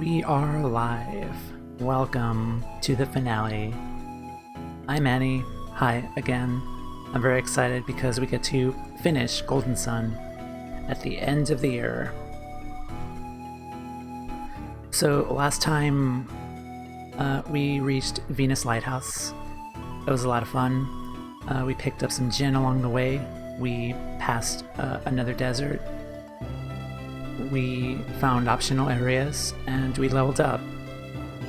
We are live. Welcome to the finale. I'm Annie. Hi again. I'm very excited because we get to finish Golden Sun at the end of the year. So last time we reached Venus Lighthouse. It was a lot of fun. We picked up some gin along the way. We passed another desert. We found optional areas and we leveled up.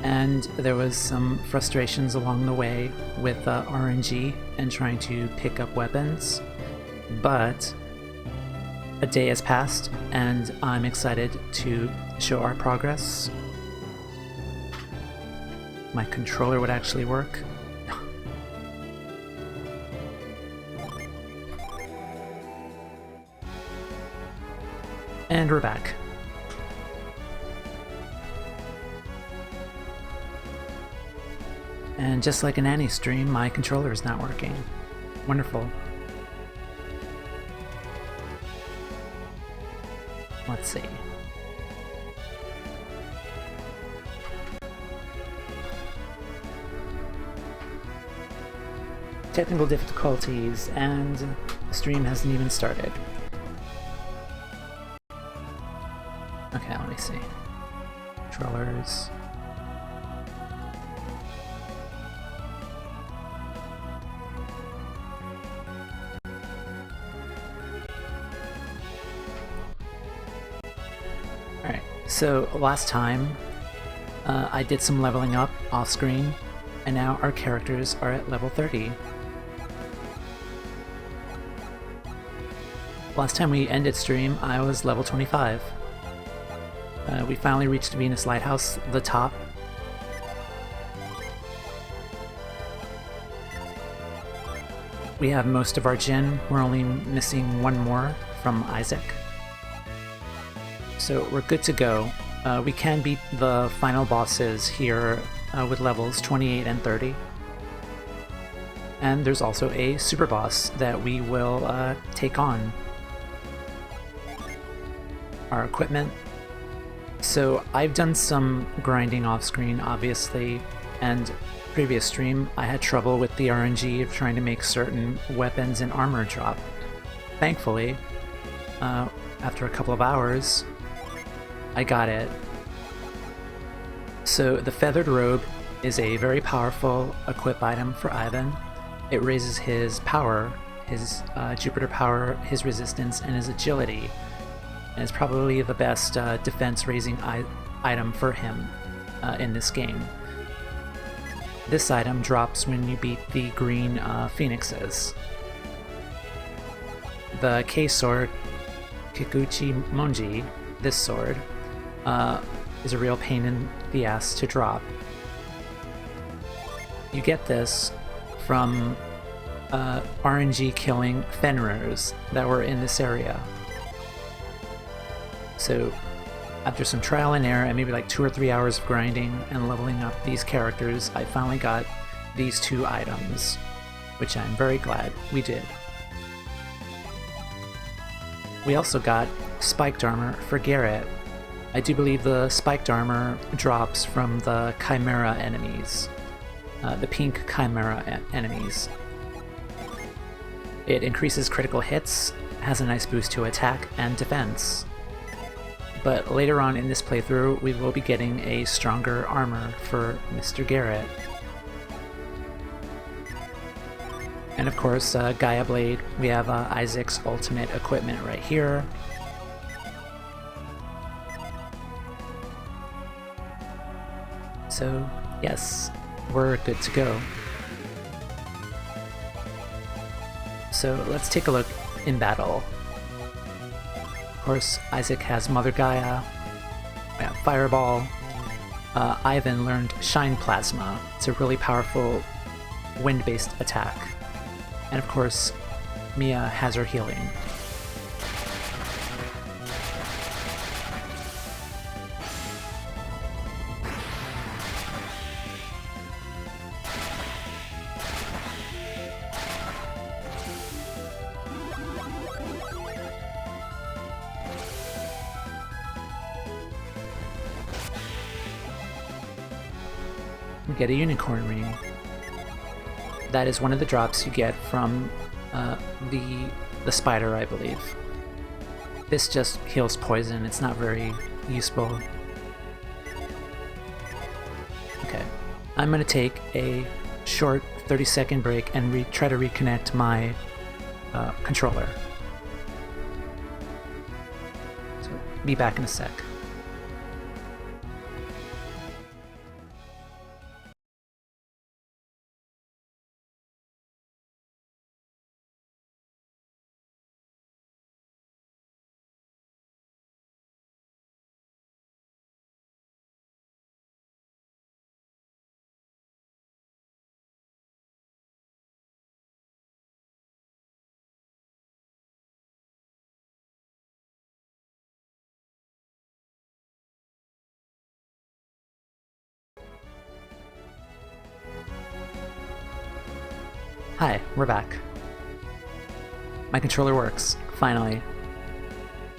And there was some frustrations along the way with RNG and trying to pick up weapons. But a day has passed and I'm excited to show our progress. My controller would actually work. And we're back. And just like an Annie stream, my controller is not working. Wonderful. Let's see. Technical difficulties, and the stream hasn't even started. Okay, let me see. Controllers. Alright, so last time I did some leveling up off screen, and now our characters are at level 30. Last time we ended stream, I was level 25. We finally reached Venus Lighthouse, the top. We have most of our gin. We're only missing one more from Isaac. So we're good to go. We can beat the final bosses here with levels 28 and 30. And there's also a super boss that we will take on. Our equipment. So I've done some grinding off screen, obviously, and previous stream I had trouble with the RNG of trying to make certain weapons and armor drop. Thankfully, after a couple of hours, I got it. So the Feathered Robe is a very powerful equip item for Ivan. It raises his power, his Jupiter power, his resistance, and his agility. And it's probably the best defense-raising item for him in this game. This item drops when you beat the green phoenixes. The K-sword, Kikuchi Monji, this sword, is a real pain in the ass to drop. You get this from RNG killing Fenrir's that were in this area. So after some trial and error and maybe like 2 or 3 hours of grinding and leveling up these characters, I finally got these two items, which I'm very glad we did. We also got spiked armor for Garrett. I do believe the spiked armor drops from the Chimera enemies, the pink Chimera enemies. It increases critical hits, has a nice boost to attack and defense. But later on in this playthrough, we will be getting a stronger armor for Mr. Garrett. And of course, Gaia Blade. We have Isaac's ultimate equipment right here. So, yes, we're good to go. So let's take a look in battle. Of course, Isaac has Mother Gaia, we have Fireball. Ivan learned Shine Plasma. It's a really powerful wind-based attack. And of course, Mia has her healing. get a unicorn ring. That is one of the drops you get from the spider, I believe. This just heals poison. It's not very useful. Okay, I'm gonna take a short 30-second break and try to reconnect my controller. So, be back in a sec. Hi, we're back. My controller works, finally.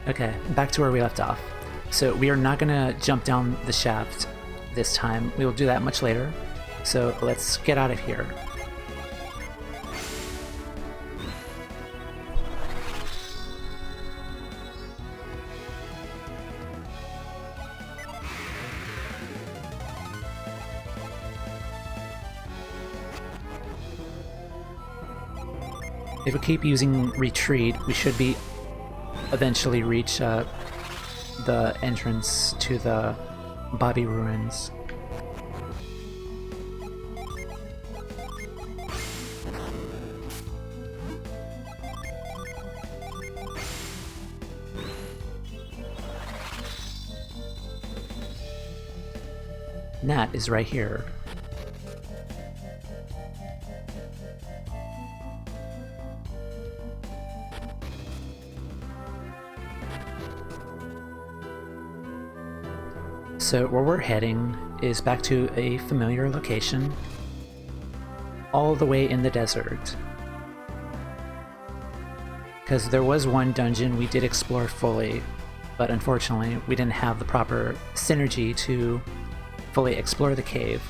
Okay, back to where we left off. So we are not gonna jump down the shaft this time. We will do that much later. So let's get out of here. If we keep using retreat, we should be eventually reach the entrance to the Bobby Ruins. Nat is right here. So where we're heading is back to a familiar location, all the way in the desert. Because there was one dungeon we did explore fully, but unfortunately we didn't have the proper synergy to fully explore the cave.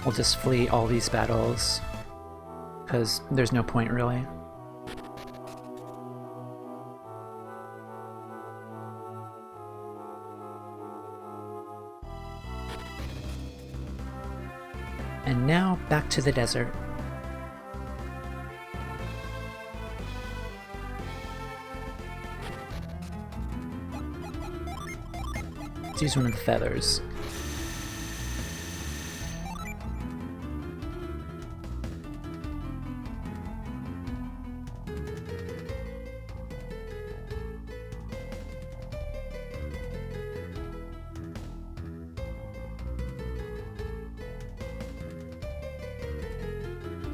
We'll just flee all these battles, because there's no point really. And now back to the desert. Let's use one of the feathers.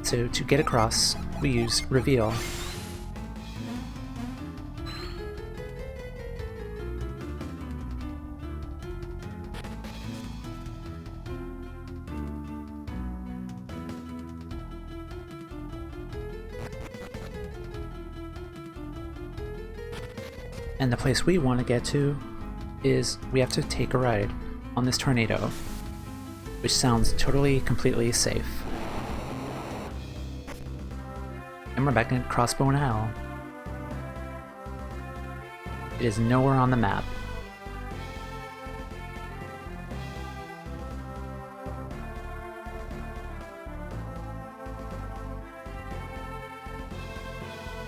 So to get across, we use reveal. And the place we want to get to is we have to take a ride on this tornado, which sounds totally, completely safe. And we're back in Crossbow and Owl. It is nowhere on the map.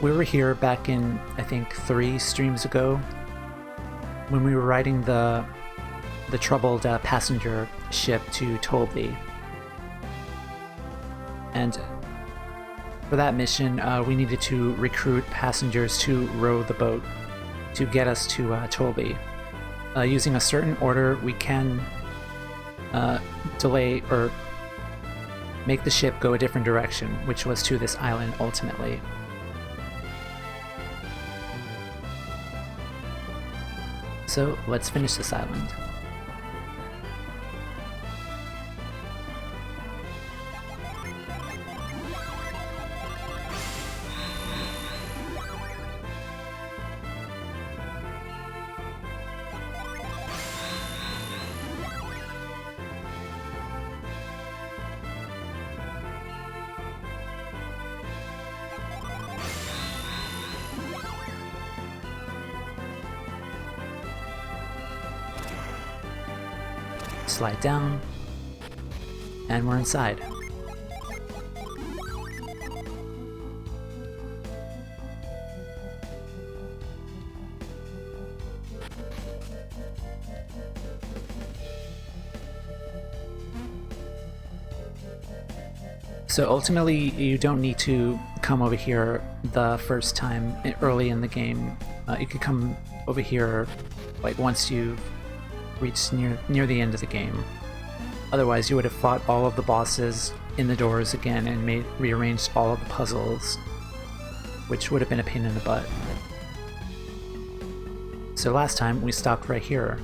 We were here back in, I think, 3 streams ago, when we were riding the troubled passenger ship to Tolby. And for that mission, we needed to recruit passengers to row the boat to get us to Tolby. Using a certain order, we can delay or make the ship go a different direction, which was to this island ultimately. So let's finish this island. Slide down, and we're inside. So ultimately, you don't need to come over here the first time early in the game. You could come over here like once you've reached near the end of the game. Otherwise, you would have fought all of the bosses in the doors again and rearranged all of the puzzles, which would have been a pain in the butt. So last time, we stopped right here.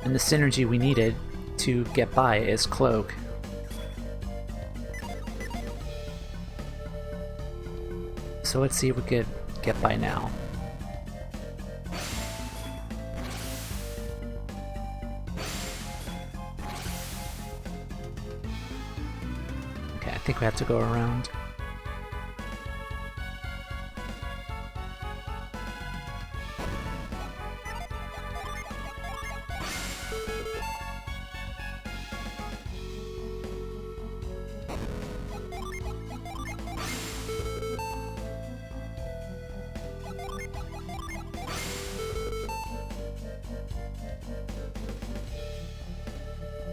And the synergy we needed to get by is Cloak. So let's see if we could get by now. Okay, I think we have to go around.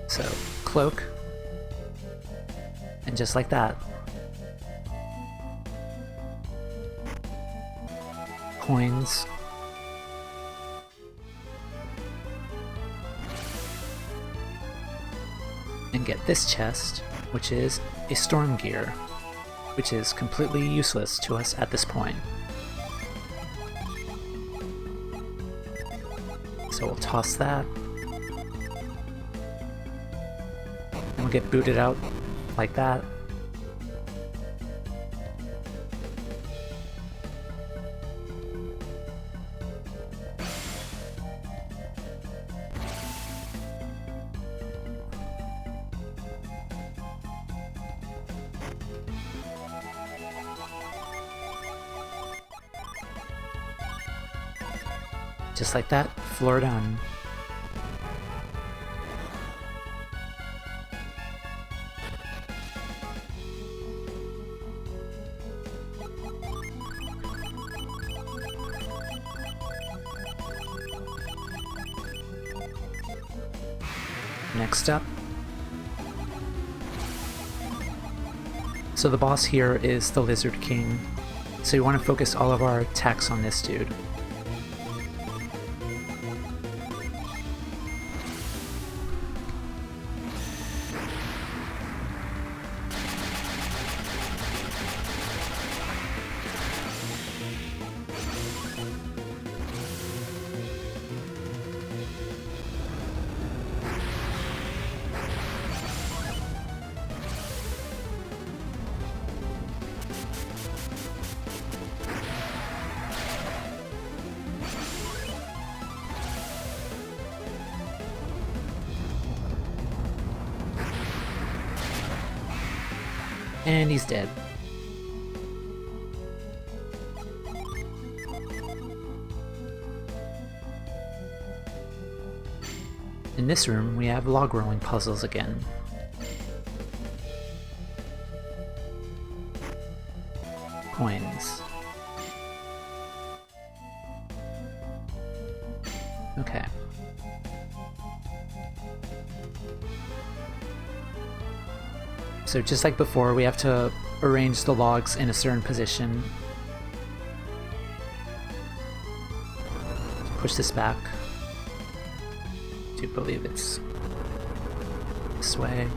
So, Cloak, and just like that, coins, and get this chest, which is a storm gear, which is completely useless to us at this point. So we'll toss that. We'll get booted out like that. Just like that, floor done. Next up. So the boss here is the Lizard King, so you want to focus all of our attacks on this dude. And he's dead. In this room, we have log rolling puzzles again. Coins. Okay. So just like before, we have to arrange the logs in a certain position. Push this back. I do believe it's This way.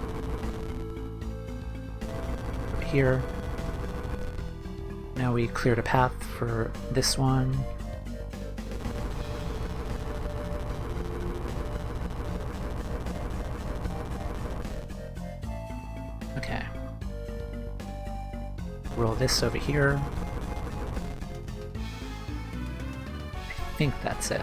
Over here. Now we cleared a path for this one. Okay. Roll this over here. I think that's it.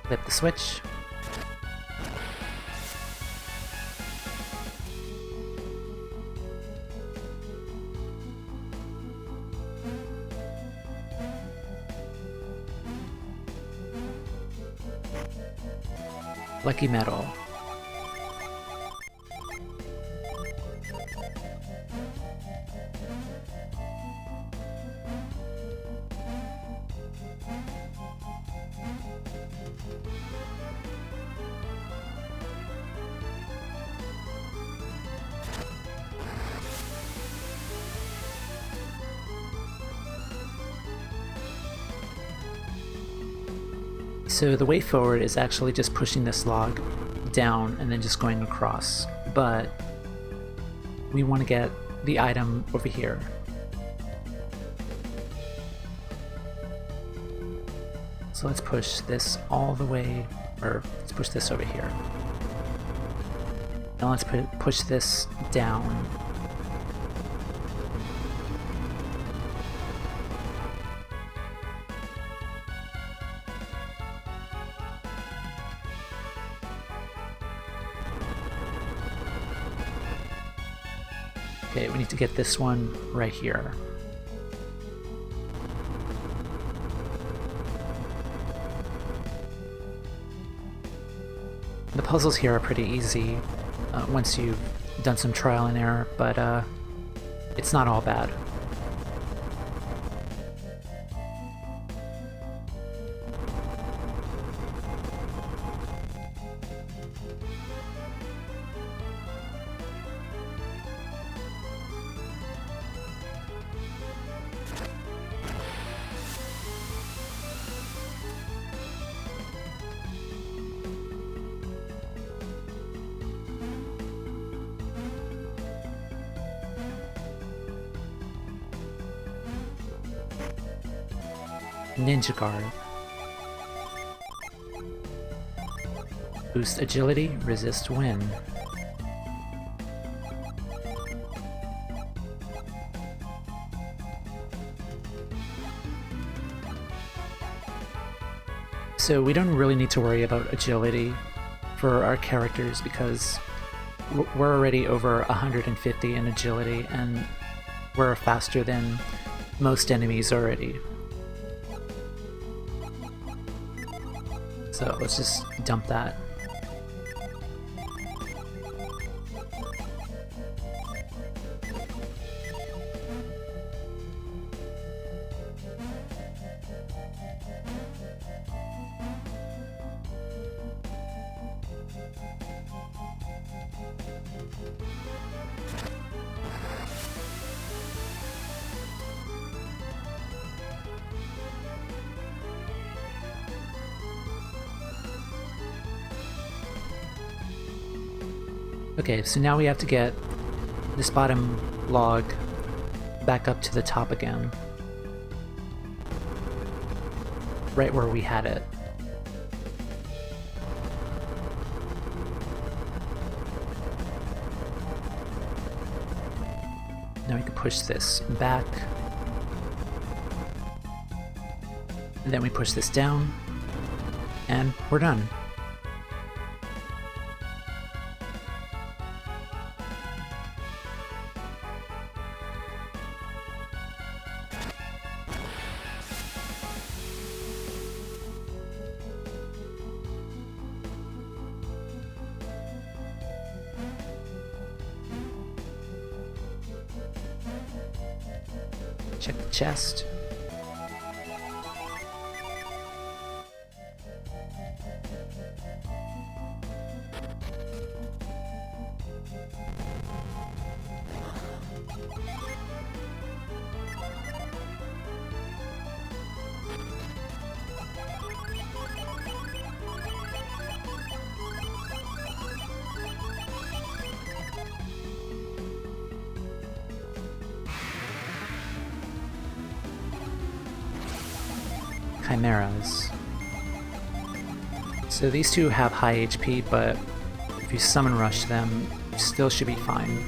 Flip the switch. Lucky medal. So the way forward is actually just pushing this log down and then just going across, but we want to get the item over here. So let's push this all the way, or let's push this over here. Now let's push this down. Okay, we need to get this one right here. The puzzles here are pretty easy once you've done some trial and error, but it's not all bad. Ninja Guard. Boost agility, resist wind. So we don't really need to worry about agility for our characters because we're already over 150 in agility and we're faster than most enemies already. So let's just dump that. Okay, so now we have to get this bottom log back up to the top again. Right where we had it. Now we can push this back. And then we push this down. And we're done. Check the chest. chimeras. So these two have high HP, but if you summon rush them, you still should be fine.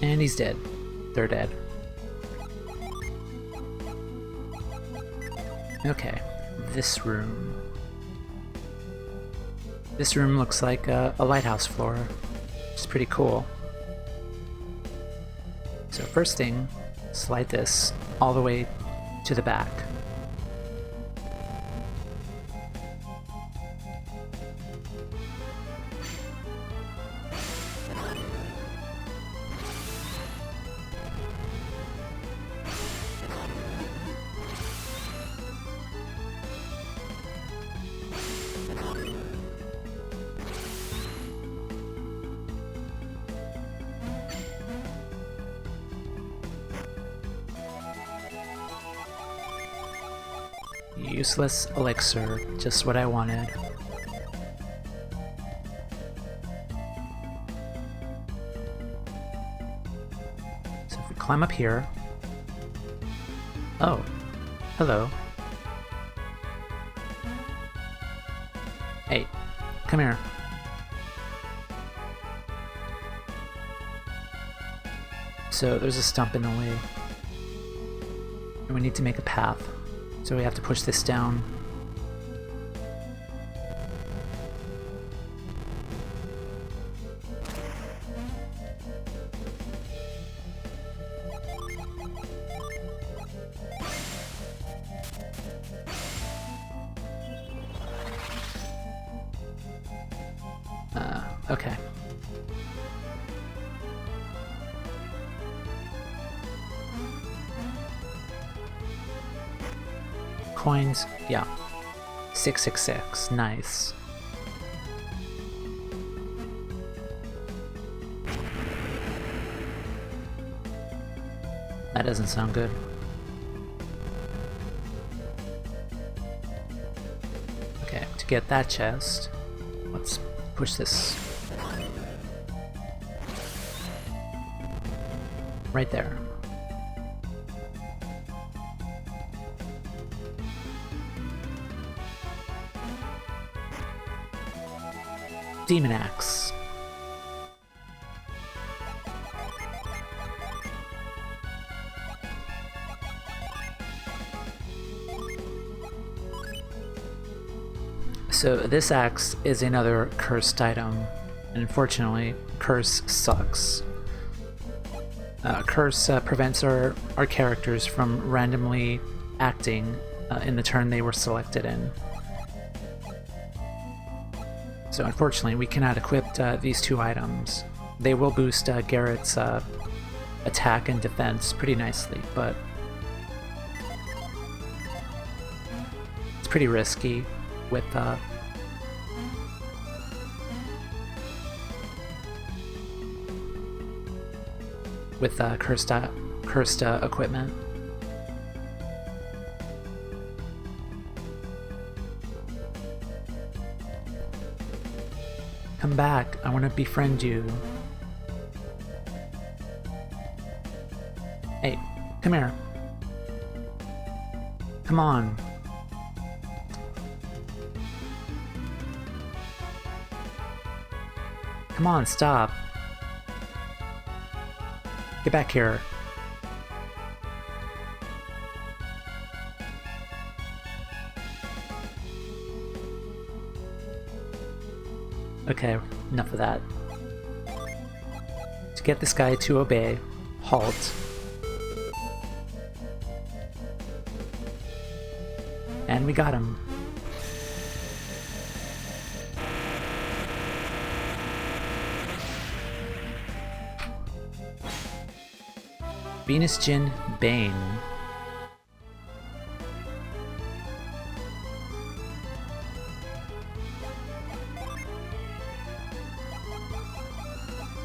And he's dead. They're dead. Okay, this room. This room looks like a lighthouse floor. It's pretty cool. So first thing, slide this all the way to the back. Useless elixir, just what I wanted. So if we climb up here... Oh, hello. Hey, come here. So there's a stump in the way. And we need to make a path. So we have to push this down. Okay. Coins, yeah. 666, nice. That doesn't sound good. Okay, to get that chest, let's push this right there. Demon Axe. So this axe is another cursed item, and unfortunately, curse sucks. Curse prevents our characters from randomly acting in the turn they were selected in. So unfortunately, we cannot equip these two items. They will boost Garrett's attack and defense pretty nicely, but it's pretty risky with cursed equipment. Come back, I want to befriend you. Hey, come here. Come on. Come on, stop. Get back here. Okay, enough of that. To get this guy to obey, halt. And we got him. Venus Djinn Bane.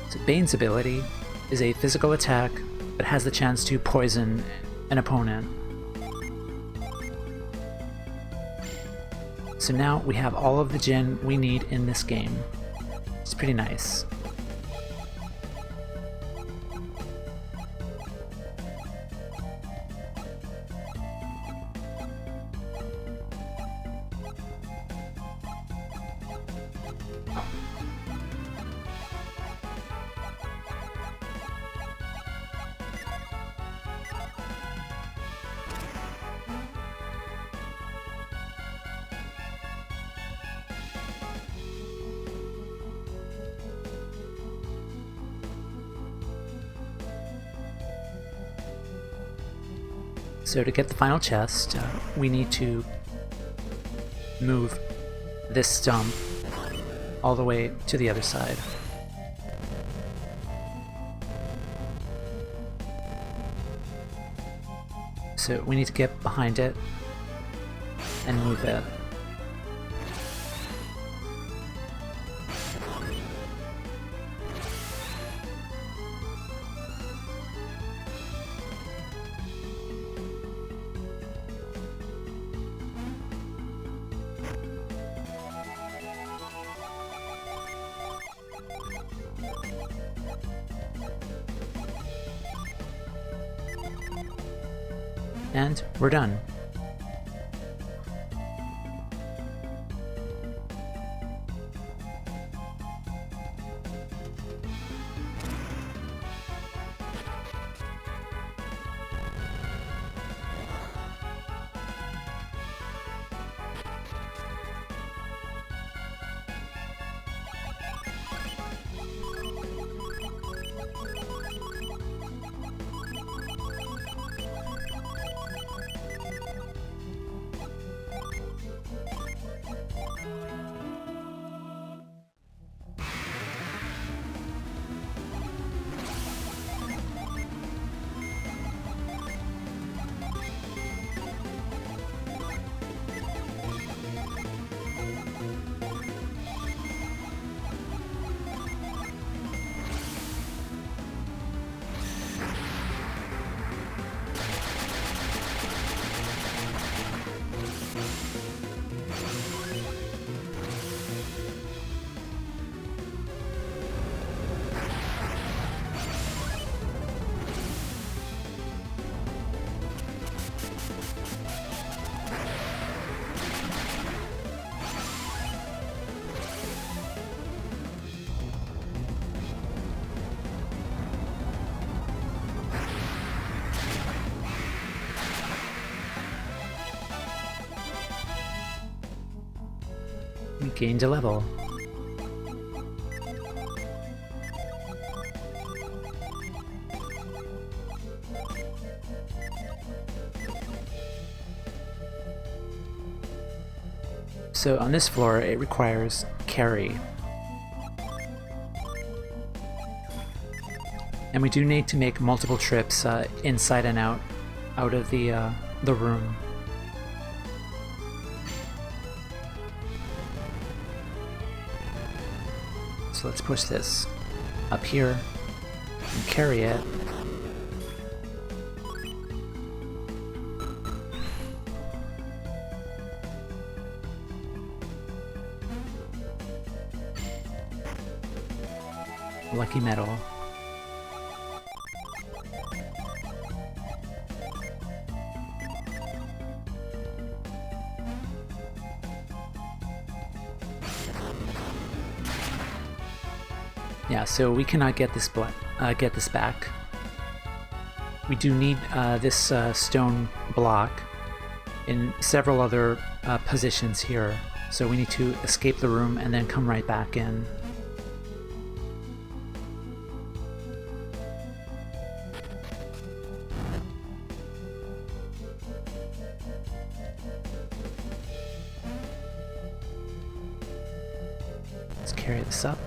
So Bane's ability is a physical attack that has the chance to poison an opponent. So now we have all of the Djinn we need in this game. It's pretty nice. So to get the final chest, we need to move this stump all the way to the other side. So we need to get behind it and move it. And we're done. We gained a level. So on this floor, it requires carry. And we do need to make multiple trips inside and out of the room. So let's push this up here and carry it. Lucky medal. Yeah, so we cannot get this back. We do need this stone block in several other positions here. So we need to escape the room and then come right back in. Let's carry this up.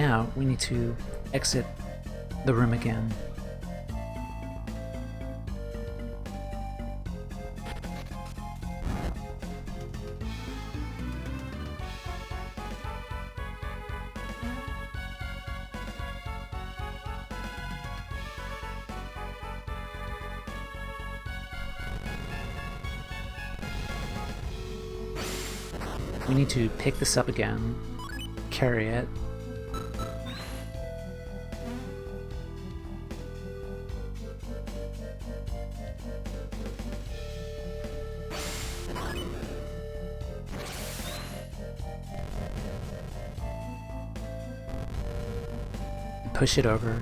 now we need to exit the room again. We need to pick this up again, carry it. Push it over.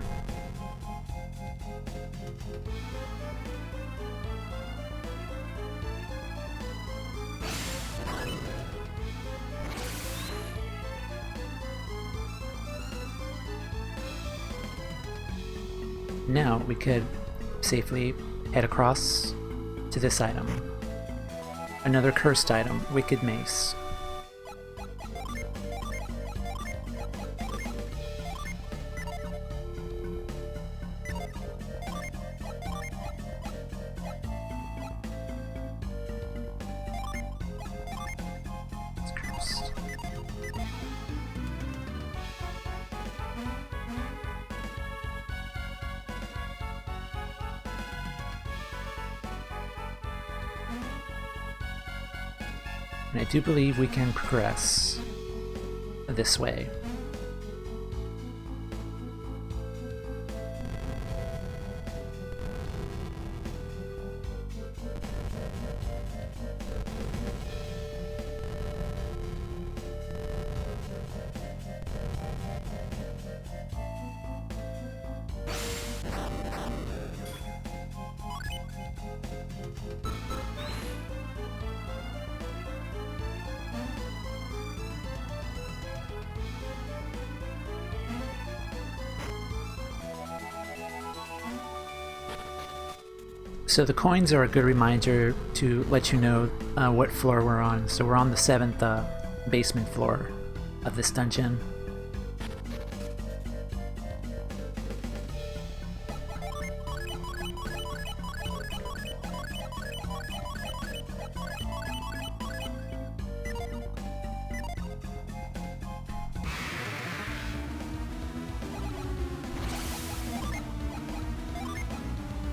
Now we could safely head across to this item. Another cursed item, Wicked Mace. It's cursed. And I do believe we can progress this way. So the coins are a good reminder to let you know what floor we're on. So we're on the 7th basement floor of this dungeon.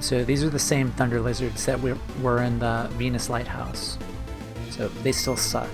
So these are the same thunder lizards that were in the Venus Lighthouse. So they still suck.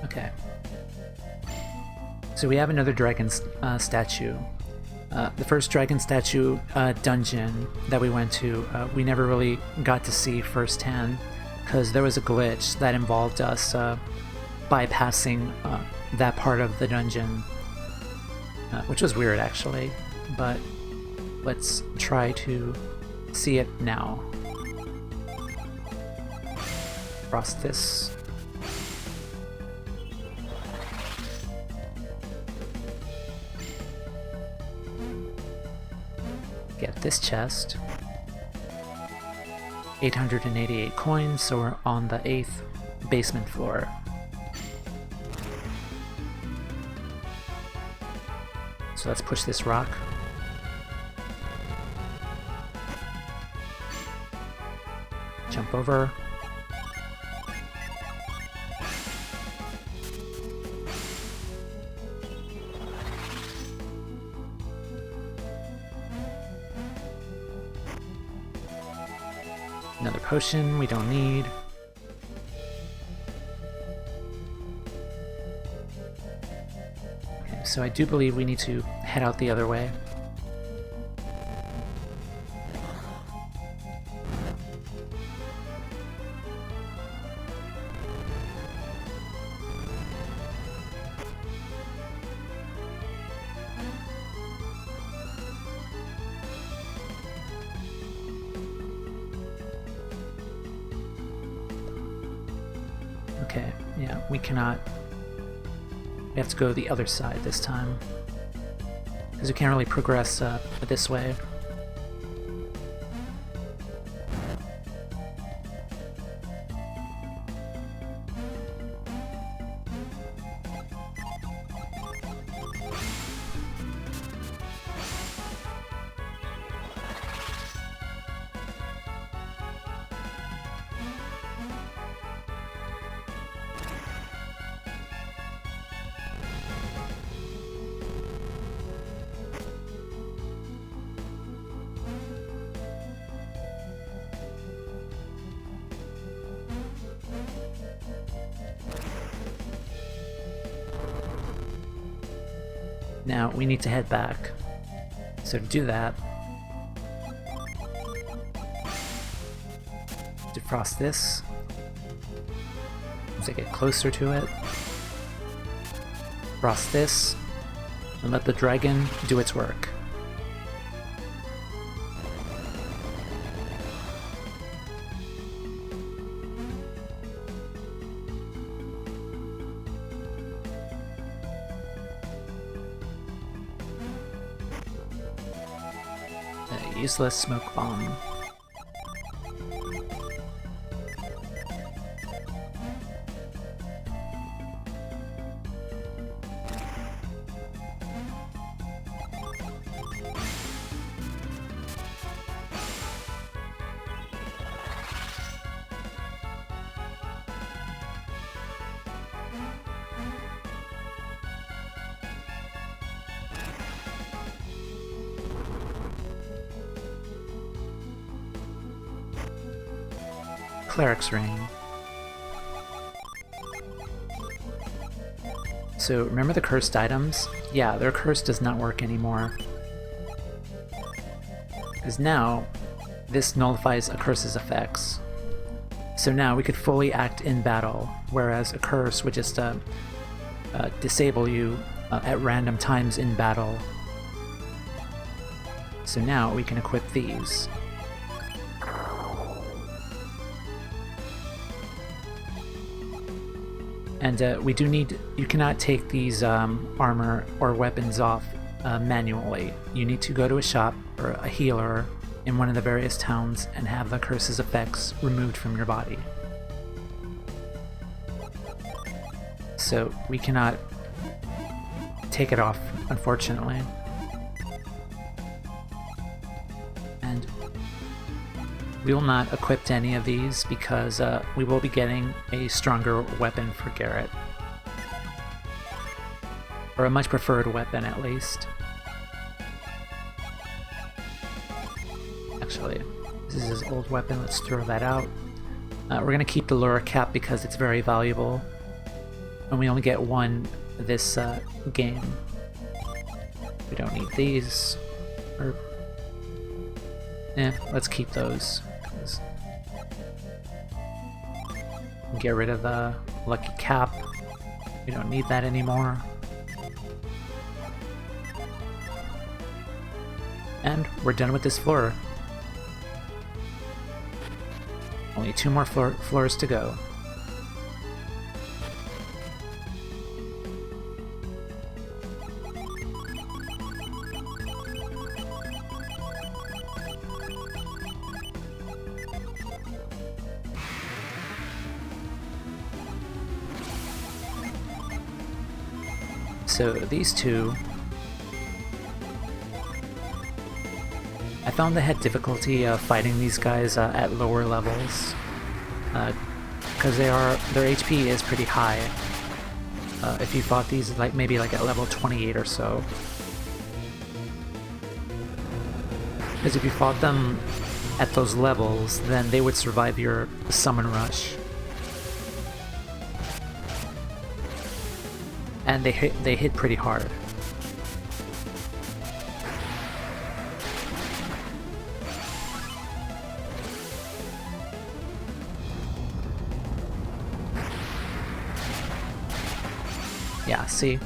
Okay. So we have another dragon statue. The first dragon statue dungeon that we went to, we never really got to see firsthand because there was a glitch that involved us bypassing that part of the dungeon, which was weird actually, but let's try to see it now. Cross this. Get this chest. 888 coins, so we're on the 8th basement floor. So let's push this rock. Jump over. Another potion we don't need. Okay, so I do believe we need to head out the other way. Okay, yeah, we cannot... We have to go the other side this time. Because we can't really progress this way. Now we need to head back. So to do that, defrost this as I get closer to it. Frost this, and let the dragon do its work. Useless smoke bomb. Cleric's Ring. So remember the cursed items? Yeah, their curse does not work anymore. Because now, this nullifies a curse's effects. So now we could fully act in battle, whereas a curse would just disable you at random times in battle. So now we can equip these. And we do need... You cannot take these armor or weapons off manually. You need to go to a shop or a healer in one of the various towns and have the curse's effects removed from your body. So we cannot take it off, unfortunately. And we will not equip any of these because we will be getting a stronger weapon for Garrett. Or a much preferred weapon, at least. Actually, this is his old weapon, let's throw that out. We're gonna keep the lure cap because it's very valuable. And we only get one this game. We don't need these. Or... let's keep those. Get rid of the lucky cap. We don't need that anymore. And we're done with this floor. Only 2 more floors to go. So these two, I found they had difficulty fighting these guys at lower levels, because their HP is pretty high. If you fought these maybe at level 28 or so, because if you fought them at those levels, then they would survive your summon rush. And they hit pretty hard. Yeah, see?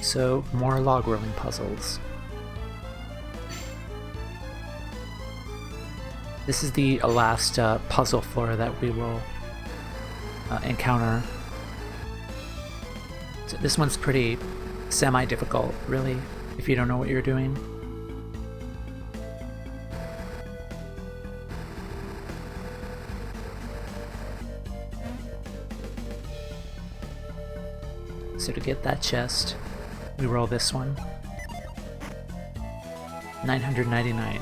So, more log rolling puzzles. This is the last puzzle floor that we will encounter. So this one's pretty semi-difficult, really, if you don't know what you're doing. So to get that chest, we roll this one. 999.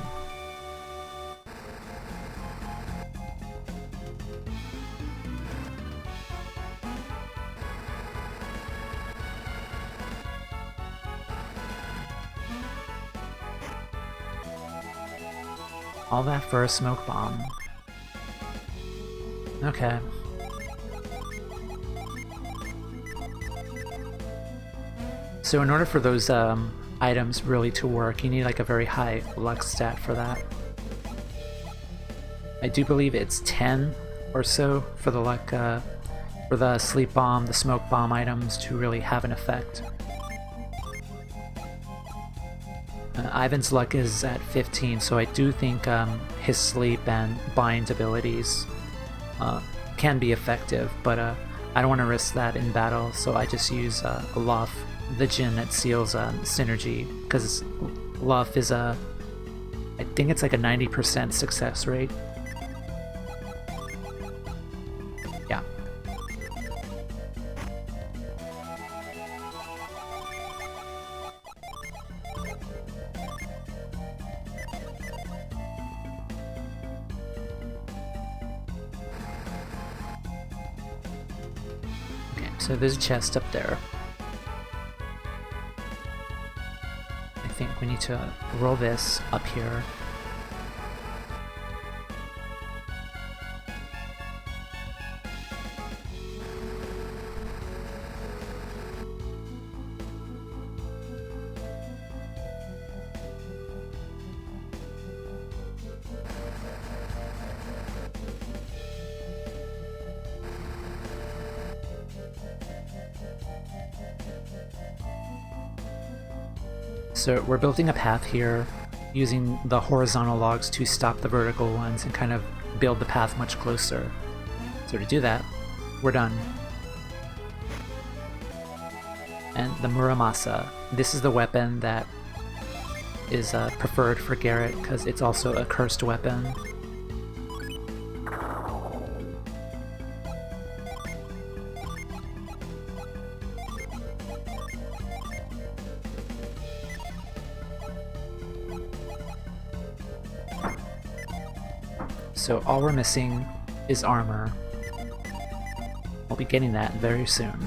All that for a smoke bomb. Okay. So in order for those items really to work, you need like a very high luck stat for that. I do believe it's 10 or so for the luck, for the sleep bomb, the smoke bomb items to really have an effect. Ivan's luck is at 15, so I do think his sleep and bind abilities can be effective, but I don't want to risk that in battle, so I just use Luff, the Djinn that seals synergy, because Luff is I think it's like a 90% success rate. Yeah. Okay, so there's a chest up there. I think we need to roll this up here. So we're building a path here, using the horizontal logs to stop the vertical ones and kind of build the path much closer. So to do that, we're done. And the Muramasa. This is the weapon that is preferred for Garrett because it's also a cursed weapon. So all we're missing is armor. We'll be getting that very soon.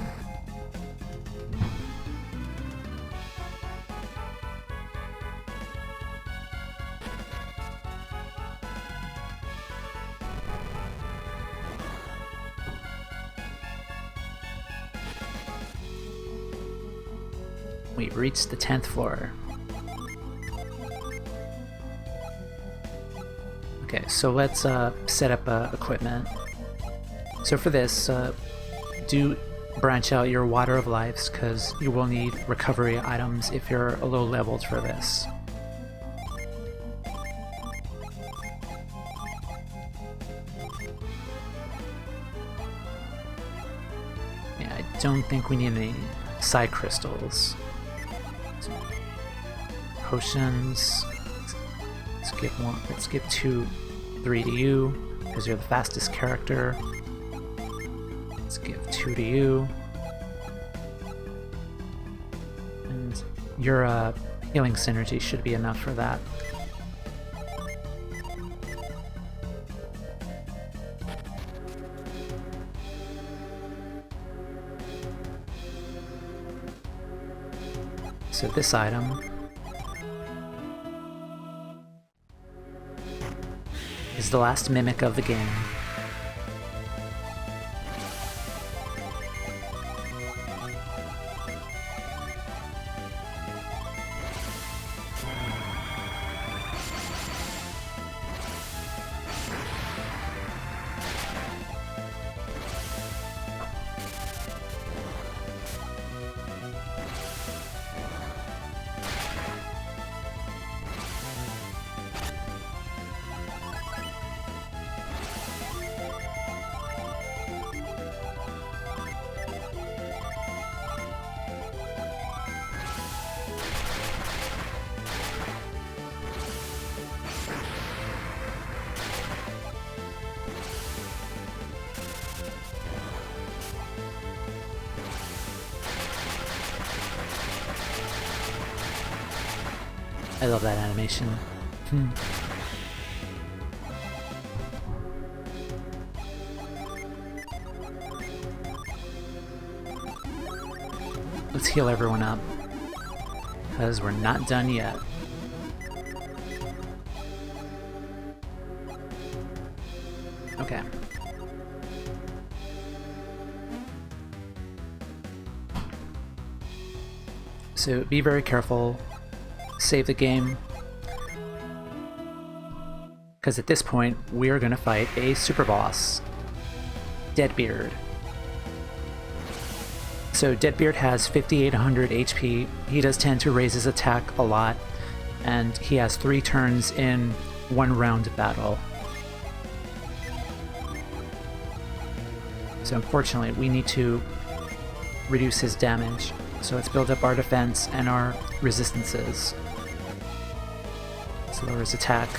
We've reached the 10th floor. Okay, so let's set up equipment. So for this, do branch out your Water of Lives, because you will need recovery items if you're low leveled for this. don't think we need any side crystals. So, potions. Let's give 3 to you, because you're the fastest character. Let's give 2 to you. And your healing synergy should be enough for that. So this item is the last mimic of the game. I love that animation. Let's heal everyone up, because we're not done yet. Okay. So be very careful. Save the game, because at this point we are going to fight a super boss, Deadbeard. So Deadbeard has 5800 HP. He does tend to raise his attack a lot, and he has 3 turns in 1 round of battle. So unfortunately we need to reduce his damage. So let's build up our defense and our resistances. Let's lower his attack.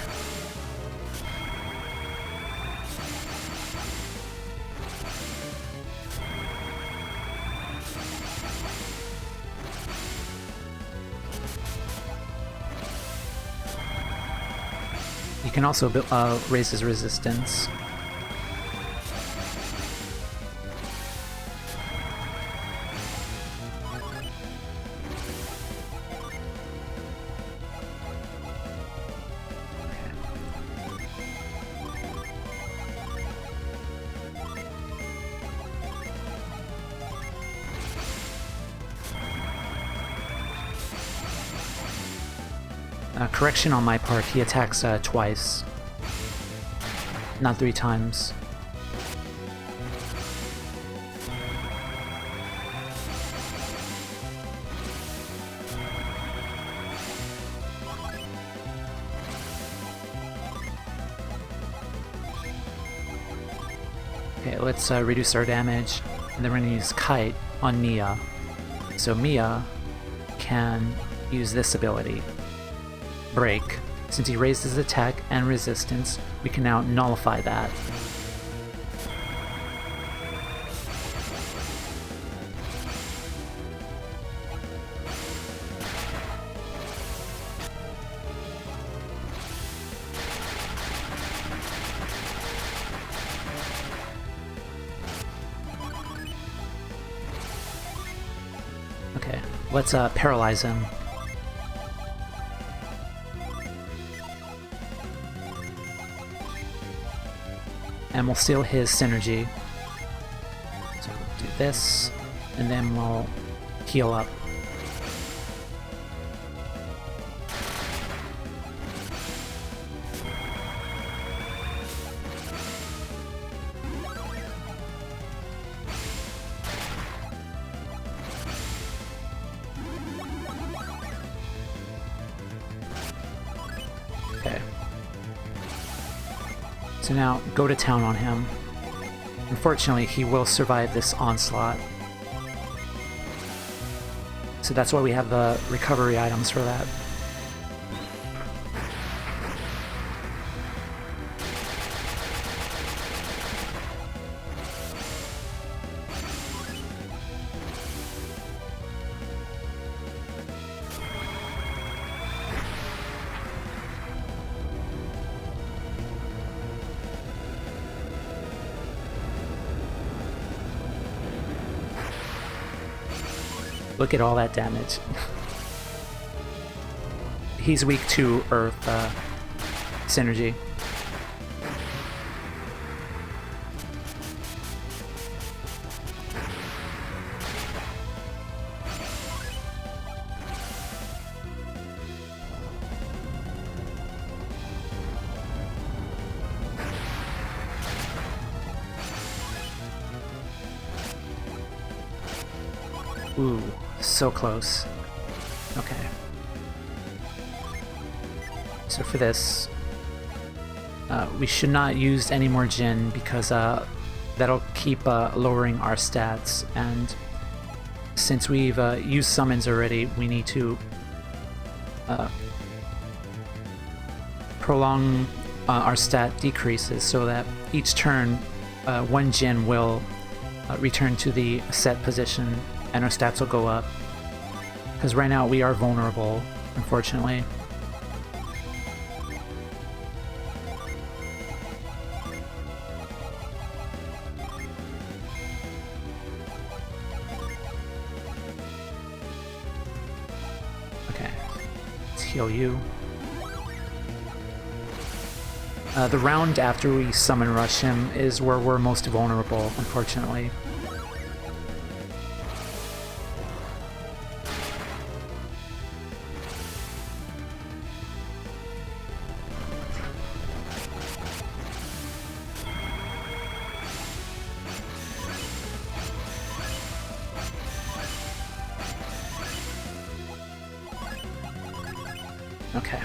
You can also raise his resistance. Correction on my part, he attacks twice, not 3 times. Okay, let's reduce our damage, and then we're going to use Kite on Mia. So Mia can use this ability. Break. Since he raised his attack and resistance, we can now nullify that. Okay, let's paralyze him. And we'll steal his synergy. So we'll do this, and then we'll heal up. Okay. So now, go to town on him. Unfortunately, he will survive this onslaught. So that's why we have the recovery items for that. Look at all that damage. He's weak to Earth synergy. Ooh, so close. Okay. So for this, we should not use any more Jin because that'll keep lowering our stats, and since we've used summons already, we need to prolong our stat decreases so that each turn one Jin will return to the set position and our stats will go up. Because right now we are vulnerable, unfortunately. Okay, let's heal you. The round after we summon rush him is where we're most vulnerable, unfortunately. Okay.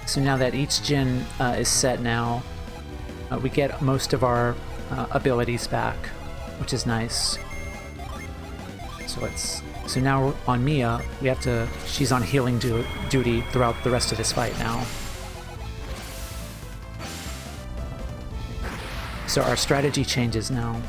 So now that each Jin is set now, we get most of our abilities back, which is nice. So now on Mia, we have to. She's on healing duty throughout the rest of this fight now. So our strategy changes now.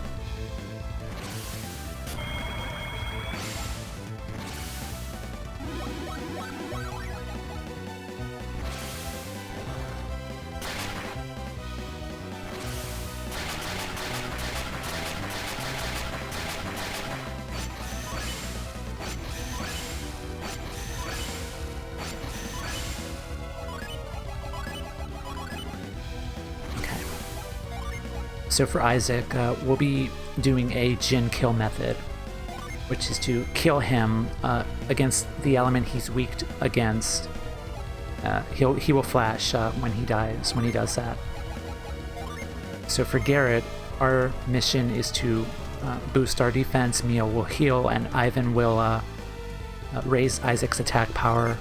So for Isaac, we'll be doing a Jin kill method, which is to kill him against the element he's weak against. He will flash when he dies, when he does that. So for Garrett, our mission is to boost our defense, Mia will heal, and Ivan will raise Isaac's attack power.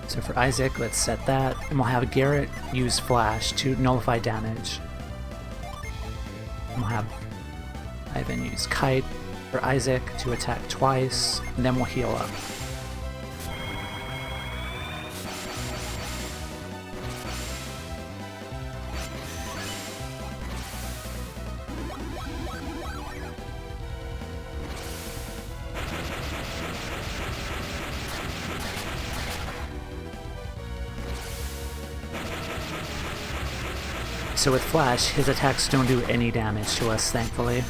So for Isaac, let's set that, and we'll have Garrett use Flash to nullify damage. And we'll have Ivan use Kite for Isaac to attack twice, and then we'll heal up. So with Flash, his attacks don't do any damage to us, thankfully.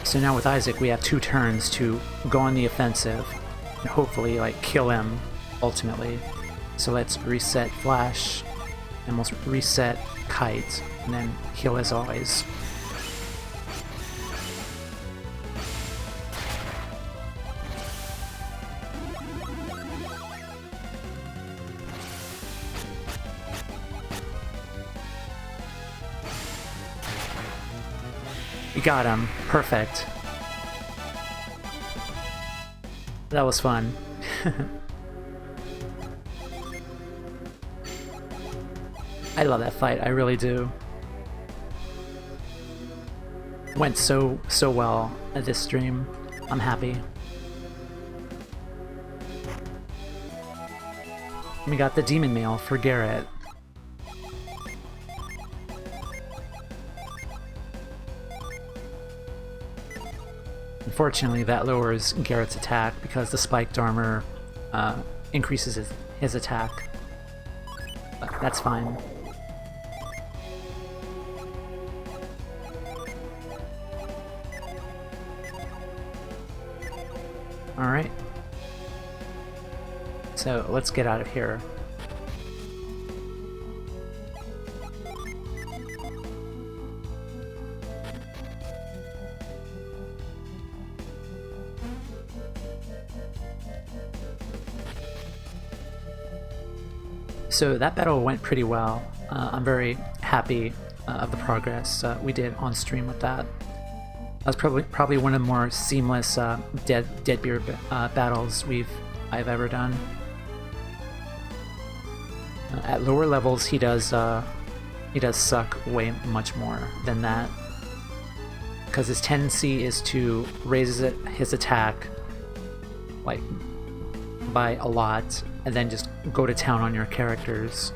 So now with Isaac, we have 2 turns to go on the offensive and hopefully, like, kill him, ultimately. So let's reset Flash, and we'll reset Kite, and then heal as always. We got him. Perfect. That was fun. I love that fight, I really do. Went so well at this stream. I'm happy. We got the demon mail for Garrett. Unfortunately, that lowers Garrett's attack because the spiked armor increases his attack. But that's fine. Alright. So let's get out of here. So that battle went pretty well. I'm very happy of the progress we did on stream with that. That was probably one of the more seamless Deadbeard battles I've ever done. At lower levels, he does suck way much more than that, because his tendency is to raise his attack like by a lot, and then just go to town on your characters.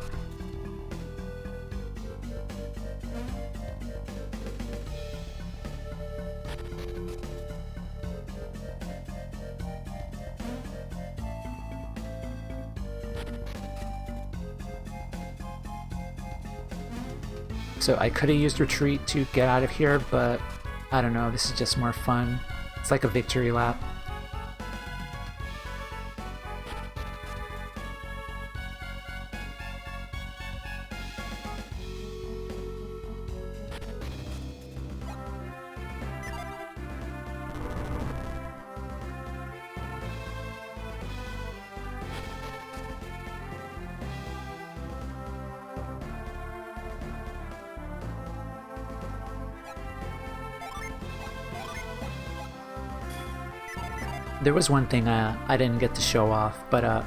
So I could have used retreat to get out of here, but I don't know, this is just more fun. It's like a victory lap. There was one thing I didn't get to show off, but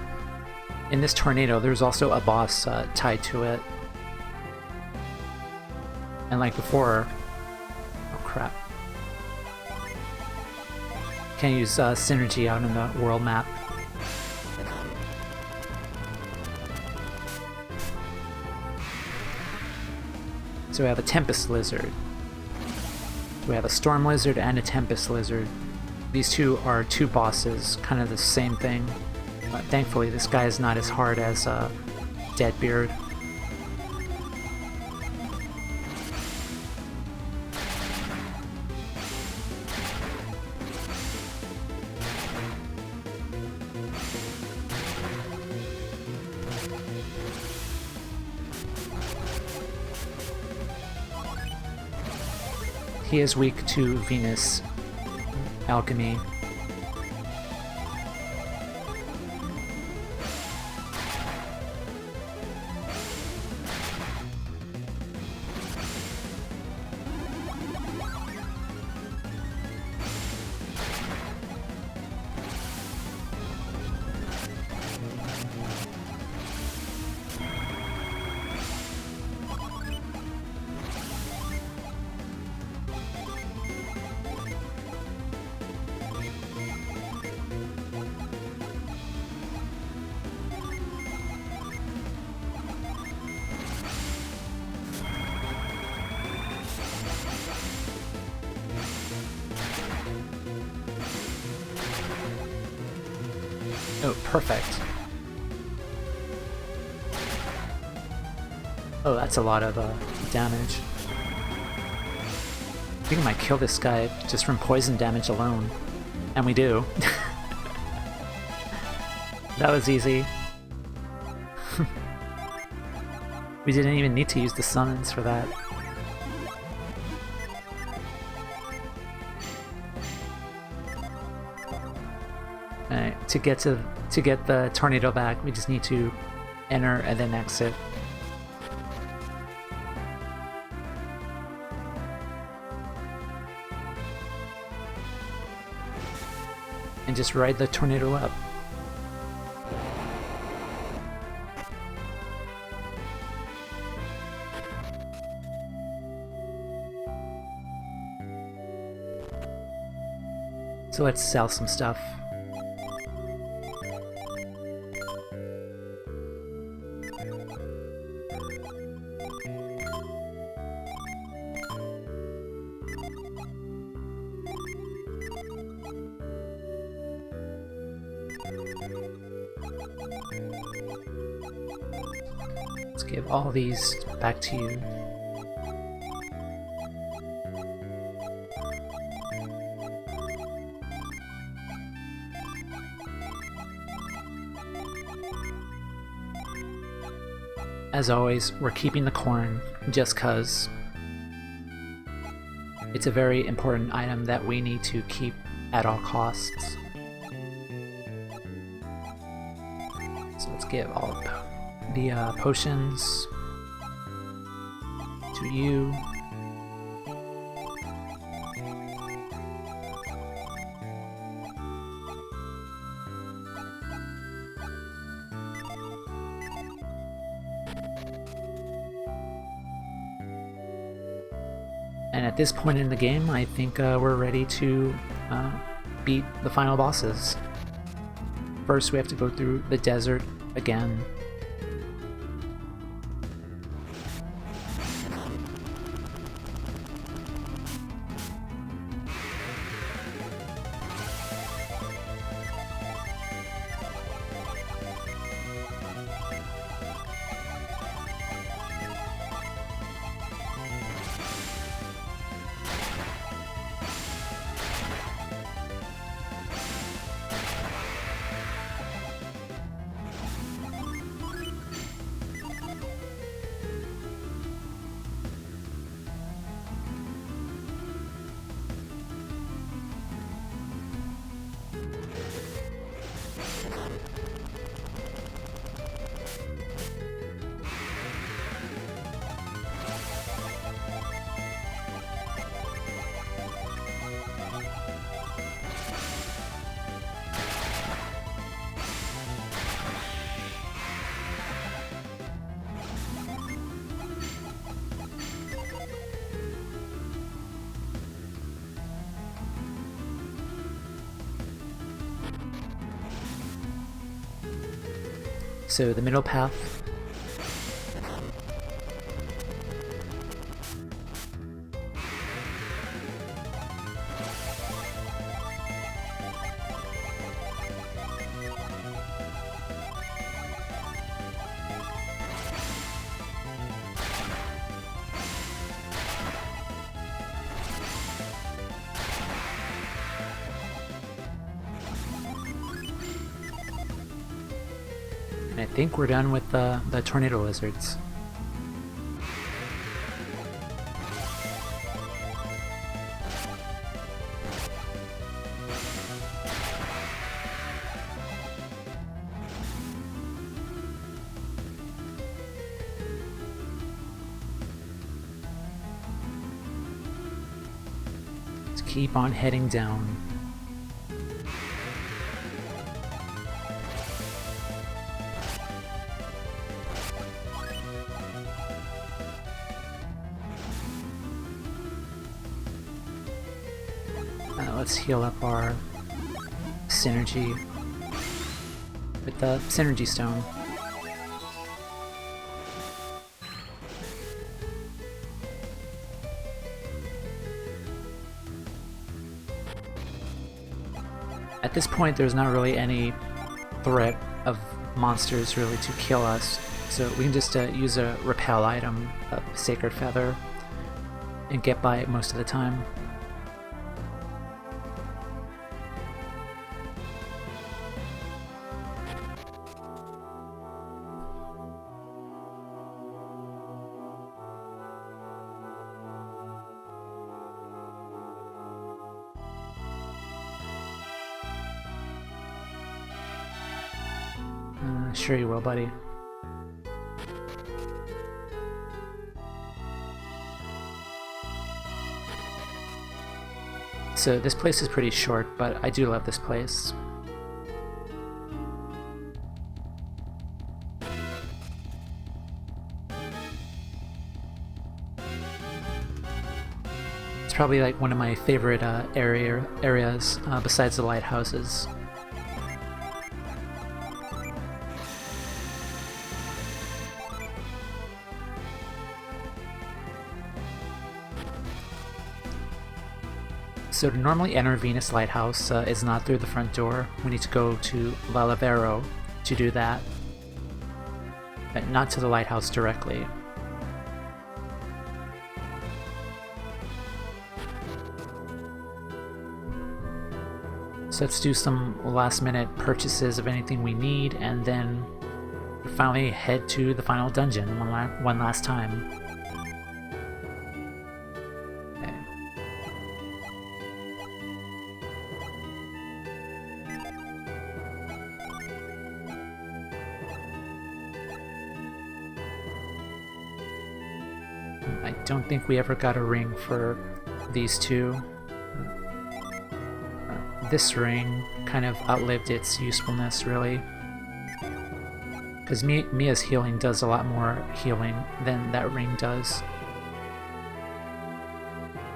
in this tornado there's also a boss tied to it. And like before... Oh crap. Can't use synergy out in the world map. So we have a Tempest Lizard. We have a Storm Lizard and a Tempest Lizard. These two are two bosses, kind of the same thing. But thankfully, this guy is not as hard as Deadbeard. He is weak to Venus alchemy. Oh, perfect. Oh, that's a lot of damage. I think I might kill this guy just from poison damage alone. And we do. That was easy. We didn't even need to use the summons for that. Alright, to get the tornado back, we just need to enter and then exit. And just ride the tornado up. So let's sell some stuff. Let's give all these back to you. As always, we're keeping the corn just cause it's a very important item that we need to keep at all costs. So let's give all of the potions to you. And at this point in the game, I think we're ready to beat the final bosses. First, we have to go through the desert again. So the middle path. And I think we're done with the tornado lizards. Let's keep on heading down. Let's heal up our synergy with the synergy stone. At this point, there's not really any threat of monsters really to kill us, so we can just use a repel item, a sacred feather, and get by it most of the time. Sure you will, buddy. So this place is pretty short, but I do love this place. It's probably like one of my favorite areas besides the lighthouses. So to normally enter Venus Lighthouse is not through the front door. We need to go to lmao to do that, but not to the lighthouse directly. So let's do some last minute purchases of anything we need, and then finally head to the final dungeon one last time. I don't think we ever got a ring for these two. This ring kind of outlived its usefulness, really. Because Mia's healing does a lot more healing than that ring does.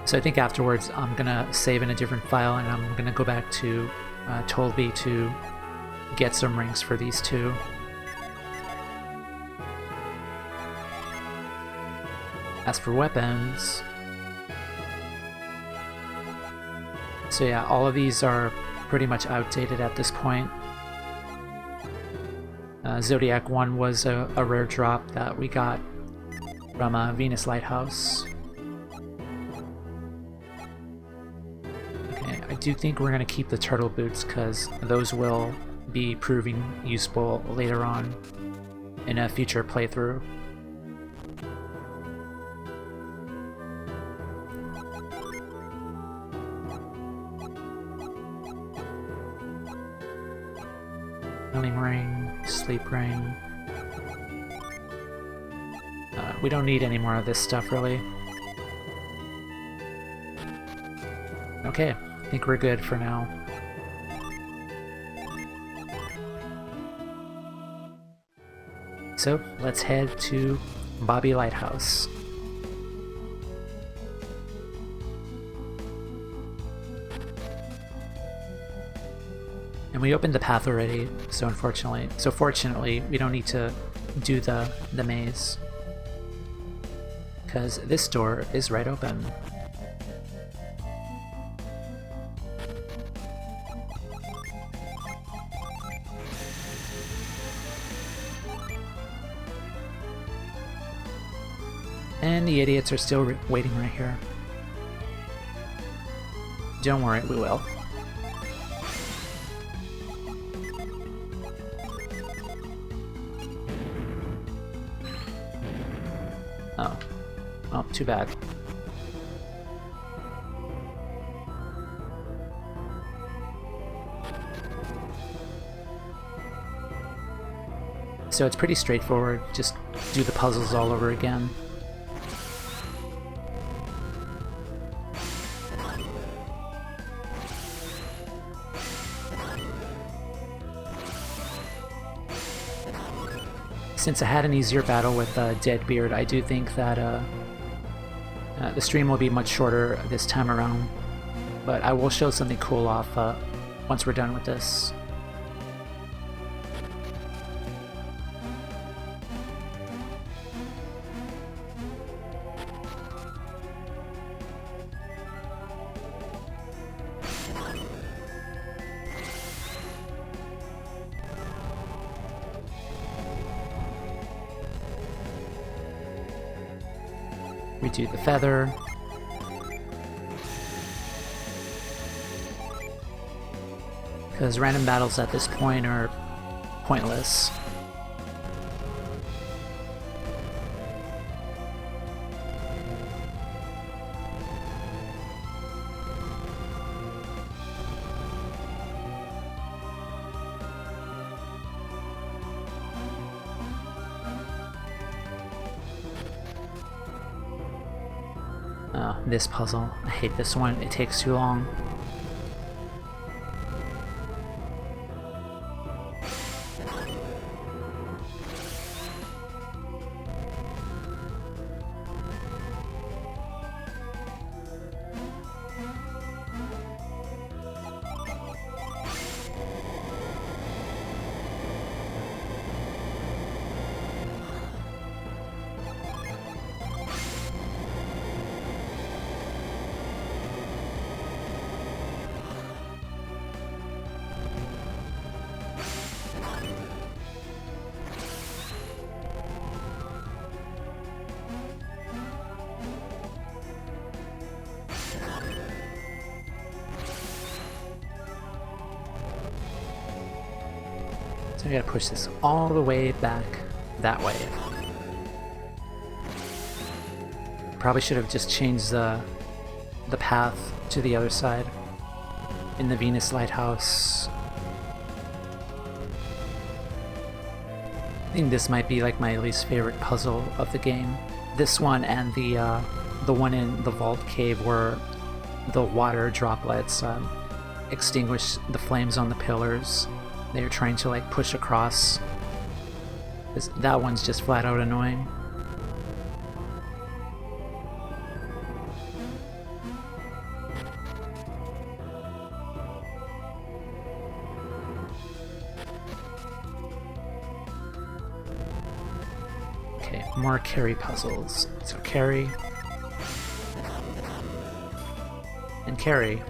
So I think afterwards I'm gonna save in a different file and I'm gonna go back to Tolby to get some rings for these two. As for weapons, so yeah, all of these are pretty much outdated at this point. Zodiac 1 was a rare drop that we got from Venus Lighthouse. Okay, I do think we're going to keep the turtle boots because those will be proving useful later on in a future playthrough. Healing ring, sleep ring. We don't need any more of this stuff, really. Okay, I think we're good for now. So, let's head to Bobby Lighthouse. And we opened the path already, so fortunately, we don't need to do the maze. Because this door is right open. And the idiots are still waiting right here. Don't worry, we will. Oh, too bad. So it's pretty straightforward, just do the puzzles all over again. Since I had an easier battle with Deadbeard, I do think that the stream will be much shorter this time around, but I will show something cool off once we're done with this. We do the feather. Because random battles at this point are pointless. this puzzle. I hate this one. It takes too long. So I gotta push this all the way back that way. Probably should have just changed the path to the other side in the Venus Lighthouse. I think this might be like my least favorite puzzle of the game. This one and the one in the vault cave where the water droplets extinguish the flames on the pillars. They're trying to like push across. That one's just flat out annoying. Okay, more carry puzzles. So carry and carry.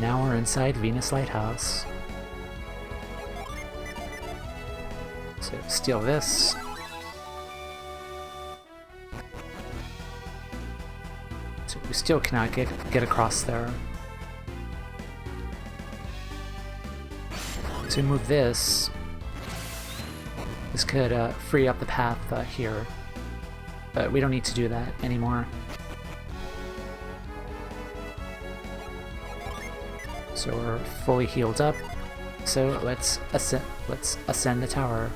Now we're inside Venus Lighthouse. So steal this. So we still cannot get across there. So we move this. This could free up the path here, but we don't need to do that anymore. So we're fully healed up. So let's ascend the tower.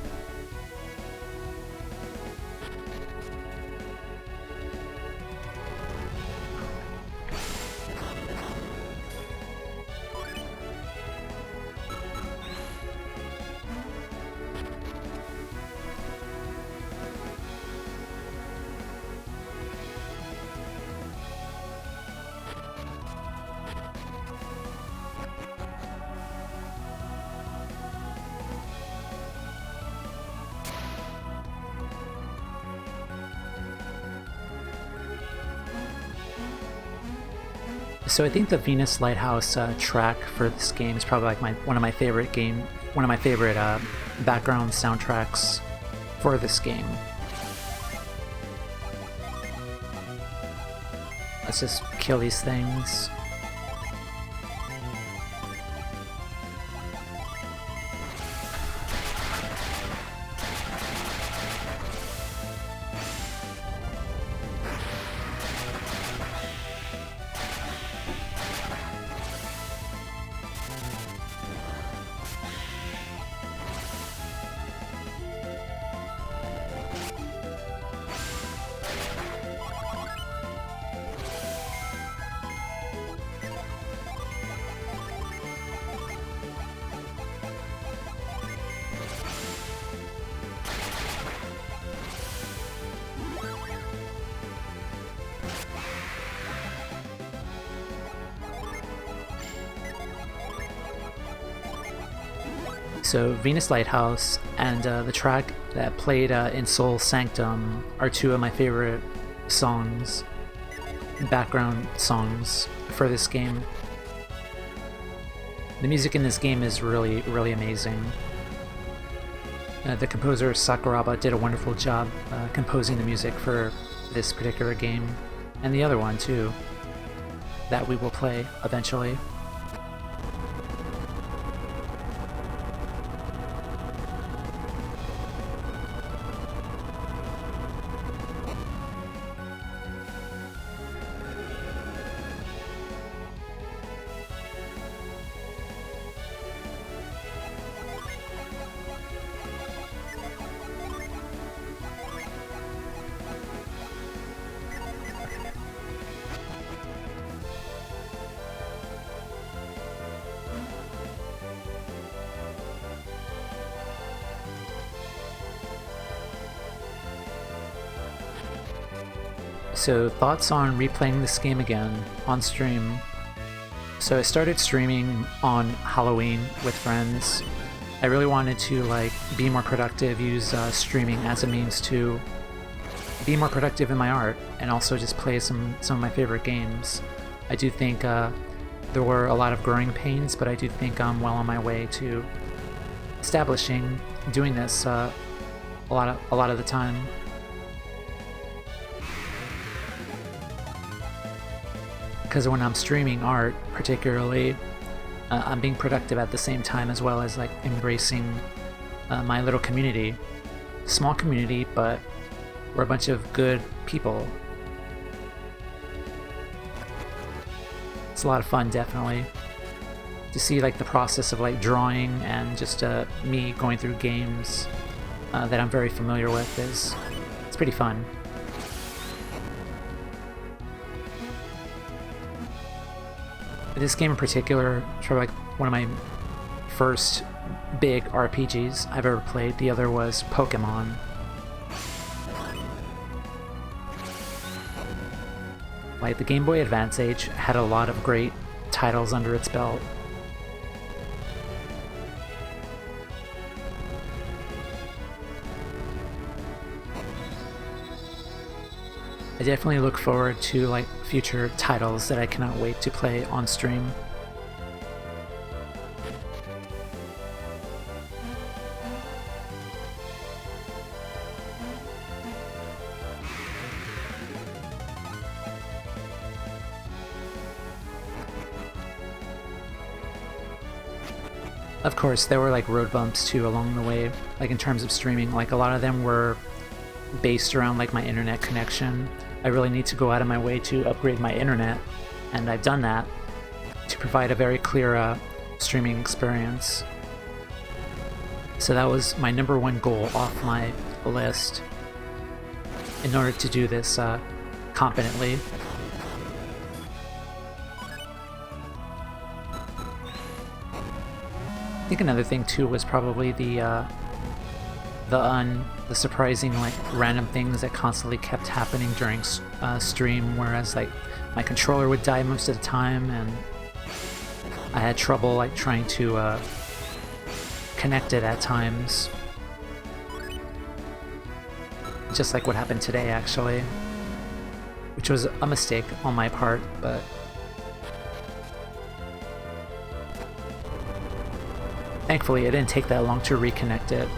So I think the Venus Lighthouse track for this game is probably like one of my favorite background soundtracks for this game. Let's just kill these things. So Venus Lighthouse and the track that played in Soul Sanctum are two of my favorite songs, background songs for this game. The music in this game is really, really amazing. The composer Sakuraba did a wonderful job composing the music for this particular game, and the other one too, that we will play eventually. So, thoughts on replaying this game again on stream. So I started streaming on Halloween with friends. I really wanted to be more productive, use streaming as a means to be more productive in my art, and also just play some of my favorite games. I do think there were a lot of growing pains, but I do think I'm well on my way to establishing doing this a lot of the time. Because when I'm streaming art, particularly, I'm being productive at the same time, as well as embracing my little community. Small community, but we're a bunch of good people. It's a lot of fun, definitely, to see the process of drawing and just me going through games that I'm very familiar with. It's pretty fun. This game in particular is probably one of my first big RPGs I've ever played. The other was Pokemon. The Game Boy Advance age had a lot of great titles under its belt. I definitely look forward to future titles that I cannot wait to play on stream. Of course, there were road bumps too along the way, in terms of streaming. A lot of them were based around my internet connection. I really need to go out of my way to upgrade my internet, and I've done that to provide a very clear streaming experience. So that was my number one goal off my list in order to do this competently. I think another thing too was probably the surprising random things that constantly kept happening during stream, whereas my controller would die most of the time, and I had trouble trying to connect it at times. Just what happened today, actually, which was a mistake on my part, but thankfully it didn't take that long to reconnect it.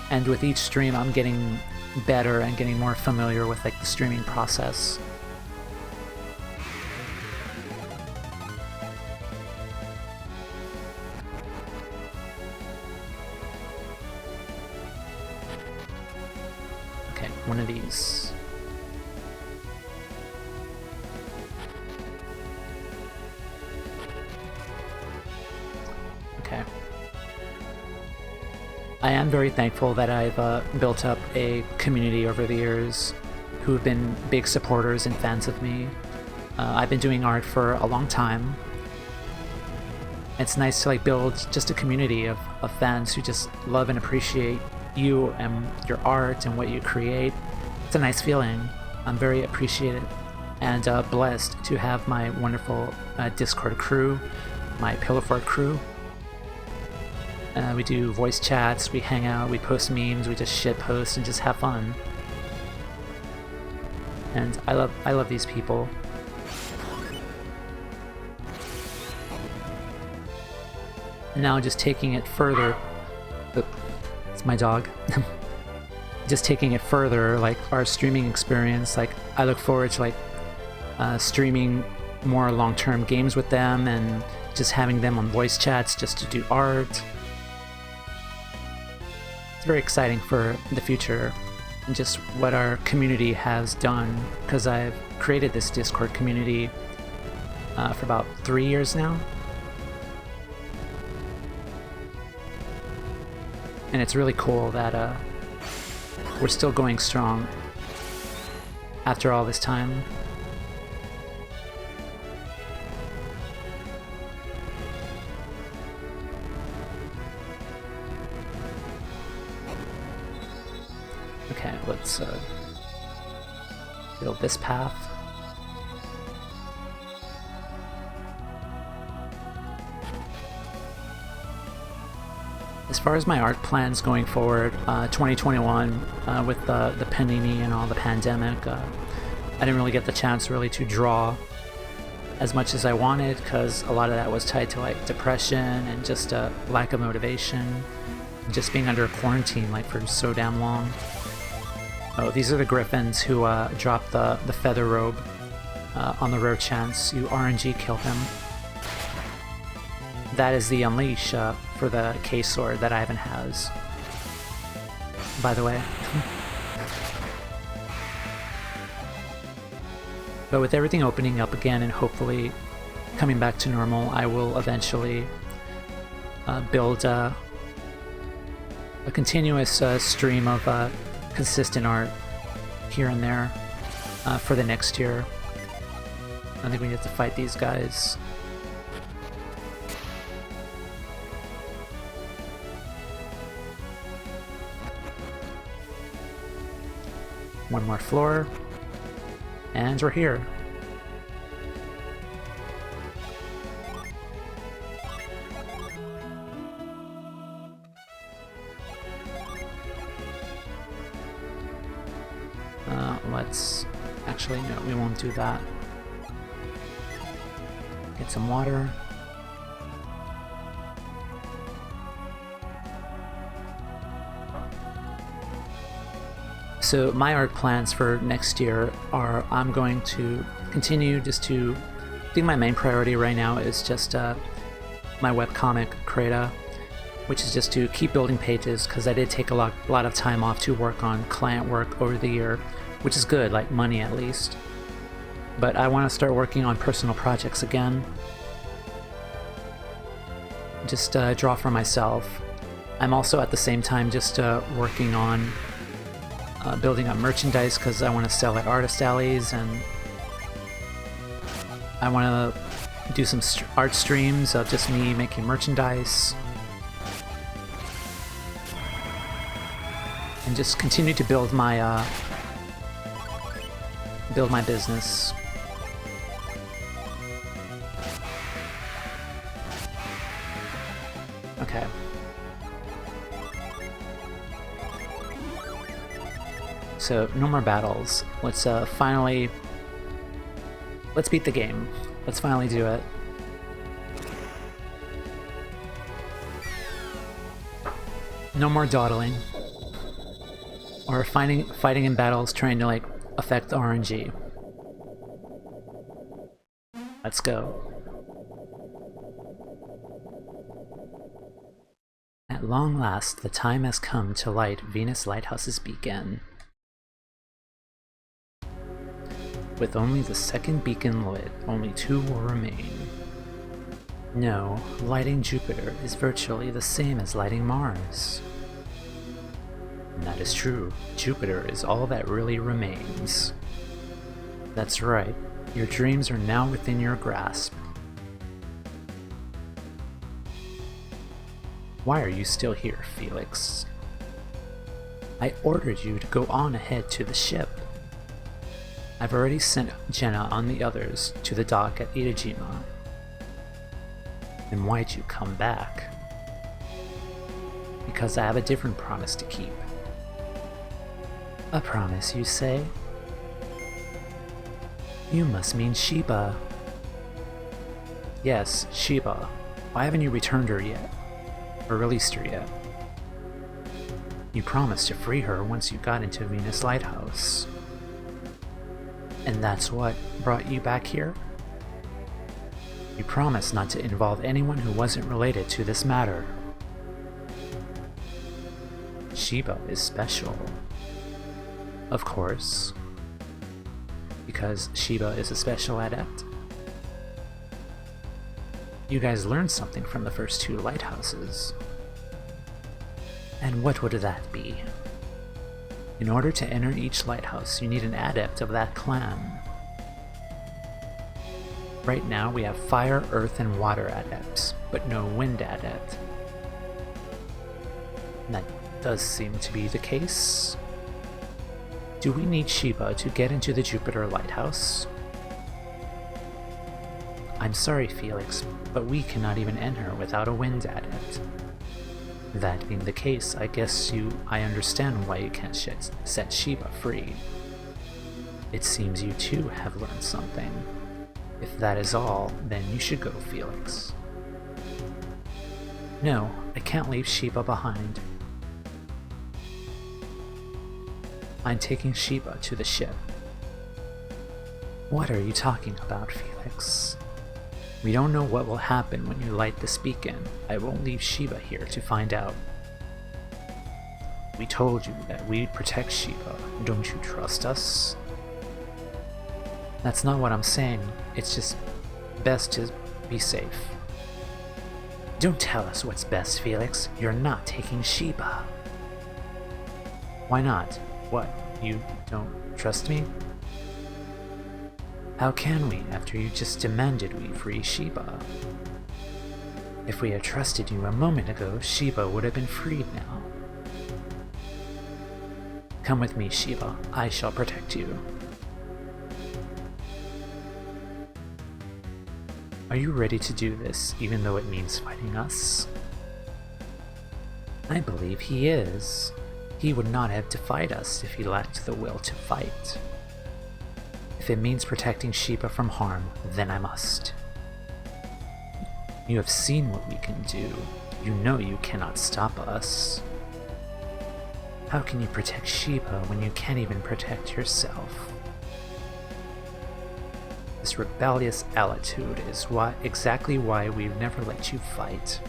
And with each stream, I'm getting better and getting more familiar with the streaming process. Okay, one of these. Okay. I am very thankful that I've built up a community over the years who've been big supporters and fans of me. I've been doing art for a long time. It's nice to build just a community of fans who just love and appreciate you and your art and what you create. It's a nice feeling. I'm very appreciated and blessed to have my wonderful Discord crew, my Pillow Fort crew. We do voice chats, we hang out, we post memes, we just shit post and just have fun. And I love these people. And now just taking it further. It's my dog. Just taking it further, like our streaming experience, like I look forward to like streaming more long-term games with them and just having them on voice chats just to do art. It's very exciting for the future and just what our community has done, because I've created this Discord community for about 3 years now. And it's really cool that we're still going strong after all this time. Okay, let's build this path. As far as my art plans going forward, 2021, with the pandemic and all the pandemic, I didn't really get the chance really to draw as much as I wanted, because a lot of that was tied to like depression and just a lack of motivation, and just being under quarantine like for so damn long. Oh, these are the griffins who dropped the feather robe on the rare chance you RNG kill them. That is the unleash for the K-sword that Ivan has, by the way. But with everything opening up again and hopefully coming back to normal, I will eventually build a continuous stream of consistent art here and there for the next year. I think we need to fight these guys. One more floor, and we're here. Let's... Actually, no, we won't do that. Get some water. So my art plans for next year are, I'm going to continue just to... I think my main priority right now is just my webcomic creator, which is just to keep building pages, because I did take a lot of time off to work on client work over the year, which is good, like money at least. But I want to start working on personal projects again. Just draw for myself. I'm also at the same time just working on building up merchandise, because I want to sell at artist alleys, and I want to do some art streams of just me making merchandise. And just continue to build my business. Okay. So no more battles. Let's finally... Let's beat the game. Let's finally do it. No more dawdling. Or fighting in battles trying to like affect RNG. Let's go. At long last, the time has come to light Venus Lighthouse's beacon. With only the second beacon lit, only 2 will remain. No, lighting Jupiter is virtually the same as lighting Mars. And that is true. Jupiter is all that really remains. That's right. Your dreams are now within your grasp. Why are you still here, Felix? I ordered you to go on ahead to the ship. I've already sent Jenna and the others to the dock at Itajima. Then why'd you come back? because I have a different promise to keep. A promise, you say? You must mean Sheba. Yes, Sheba. Why haven't you returned her yet? Or released her yet? You promised to free her once you got into Venus Lighthouse. And that's what brought you back here? You promised not to involve anyone who wasn't related to this matter. Sheba is special. Of course. Because Sheba is a special adept. You guys learned something from the first 2 lighthouses. And what would that be? In order to enter each lighthouse, you need an adept of that clan. Right now we have fire, earth, and water adepts, but no wind adept. That does seem to be the case. Do we need Sheba to get into the Jupiter Lighthouse? I'm sorry, Felix, but we cannot even enter without a wind adept. That being the case, I guess I understand why you can't set Sheba free. It seems you too have learned something. If that is all, then you should go, Felix. No, I can't leave Sheba behind. I'm taking Sheba to the ship. What are you talking about, Felix? We don't know what will happen when you light this beacon. I won't leave Sheba here to find out. We told you that we'd protect Sheba. Don't you trust us? That's not what I'm saying. It's just best to be safe. Don't tell us what's best, Felix. You're not taking Sheba. Why not? What, you don't trust me? How can we, after you just demanded we free Sheba? If we had trusted you a moment ago, Sheba would have been freed now. Come with me, Sheba. I shall protect you. Are you ready to do this, even though it means fighting us? I believe he is. He would not have defied us if he lacked the will to fight. If it means protecting Sheba from harm, then I must. You have seen what we can do. You know you cannot stop us. How can you protect Sheba when you can't even protect yourself? This rebellious attitude is exactly why we've never let you fight.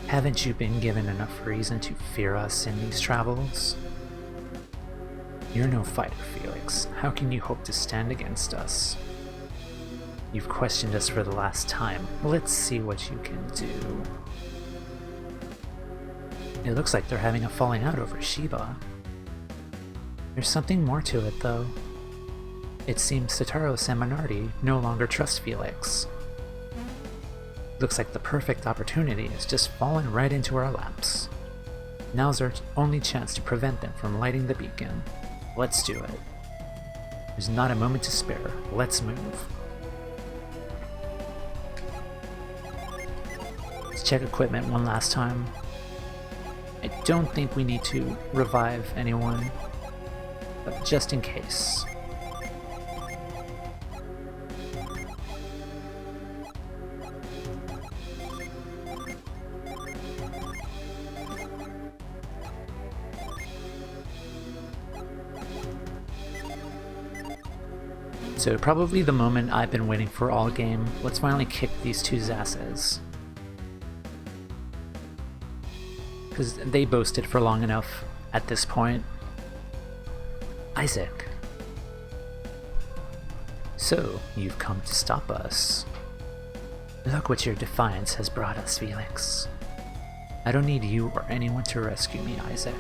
Haven't you been given enough reason to fear us in these travels? You're no fighter, Felix. How can you hope to stand against us? You've questioned us for the last time. Let's see what you can do. It looks like they're having a falling out over Sheba. There's something more to it, though. It seems Sitaros and Minardi no longer trust Felix. Looks like the perfect opportunity has just fallen right into our laps. Now's our only chance to prevent them from lighting the beacon. Let's do it. There's not a moment to spare. Let's move. Let's check equipment one last time. I don't think we need to revive anyone, but just in case. So probably the moment I've been waiting for all game. Let's finally kick these 2's asses. Because they boasted for long enough at this point. Isaac. So, you've come to stop us. Look what your defiance has brought us, Felix. I don't need you or anyone to rescue me, Isaac.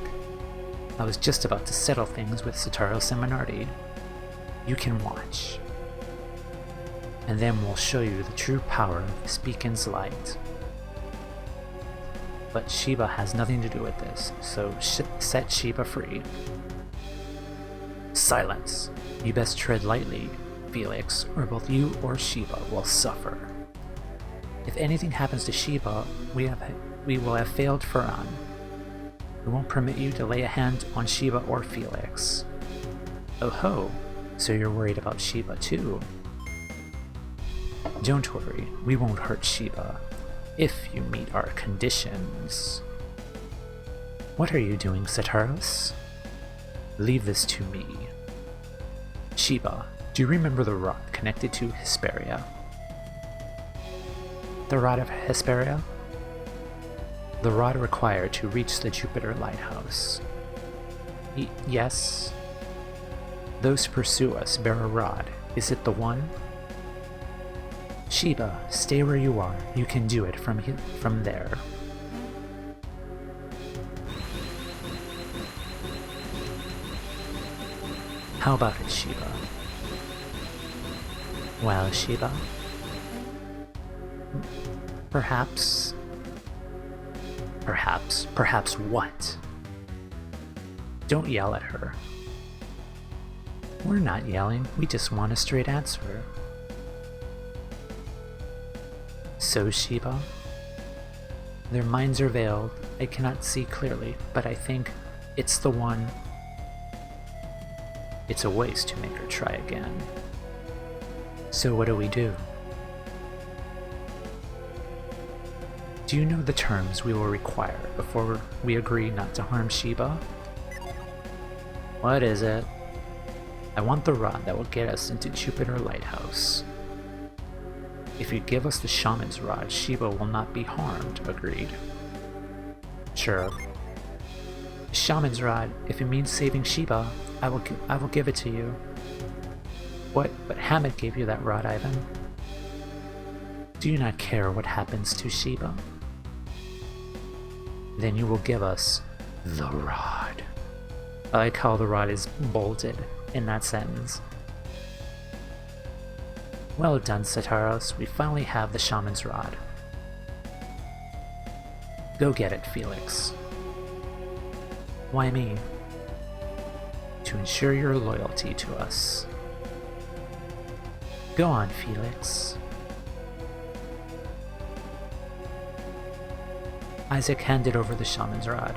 I was just about to settle things with Sitaros and Minardi. You can watch. And then we'll show you the true power of this beacon's light. But Sheba has nothing to do with this, so set Sheba free. Silence! You best tread lightly, Felix, or both you or Sheba will suffer. If anything happens to Sheba, we have we will have failed Furan. We won't permit you to lay a hand on Sheba or Felix. Oh ho, so you're worried about Sheba too. Don't worry, we won't hurt Sheba, if you meet our conditions. What are you doing, Sataros? Leave this to me. Sheba, do you remember the rod connected to Hesperia? The rod of Hesperia? The rod required to reach the Jupiter Lighthouse. Yes. Those who pursue us bear a rod. Is it the one? Sheba, stay where you are. You can do it from there. How about it, Sheba? Well, Sheba? Perhaps what? Don't yell at her. We're not yelling, we just want a straight answer. So, Sheba? Their minds are veiled, I cannot see clearly, but I think it's the one. It's a waste to make her try again. So what do we do? Do you know the terms we will require before we agree not to harm Sheba? What is it? I want the rod that will get us into Jupiter Lighthouse. If you give us the shaman's rod, Sheba will not be harmed, agreed. Sure. Shaman's rod, if it means saving Sheba, I will give it to you. What? But Hammett gave you that rod, Ivan. Do you not care what happens to Sheba? Then you will give us the rod. I like how the rod is bolded in that sentence. Well done, Sataros. We finally have the shaman's rod. Go get it, Felix. Why me? To ensure your loyalty to us. Go on, Felix. Isaac handed over the shaman's rod.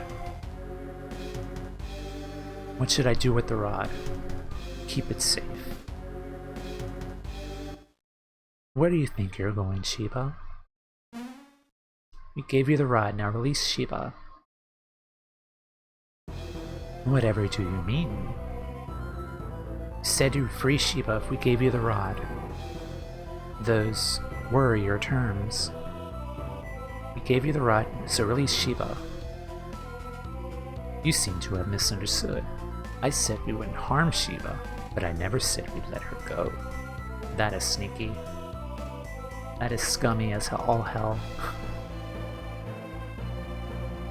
What should I do with the rod? Keep it safe. Where do you think you're going, Sheba? We gave you the rod, now release Sheba. Whatever do you mean? You said you'd free Sheba if we gave you the rod. Those were your terms. We gave you the rod, so release Sheba. You seem to have misunderstood. I said we wouldn't harm Sheba, but I never said we'd let her go. That is sneaky. That is scummy as all hell.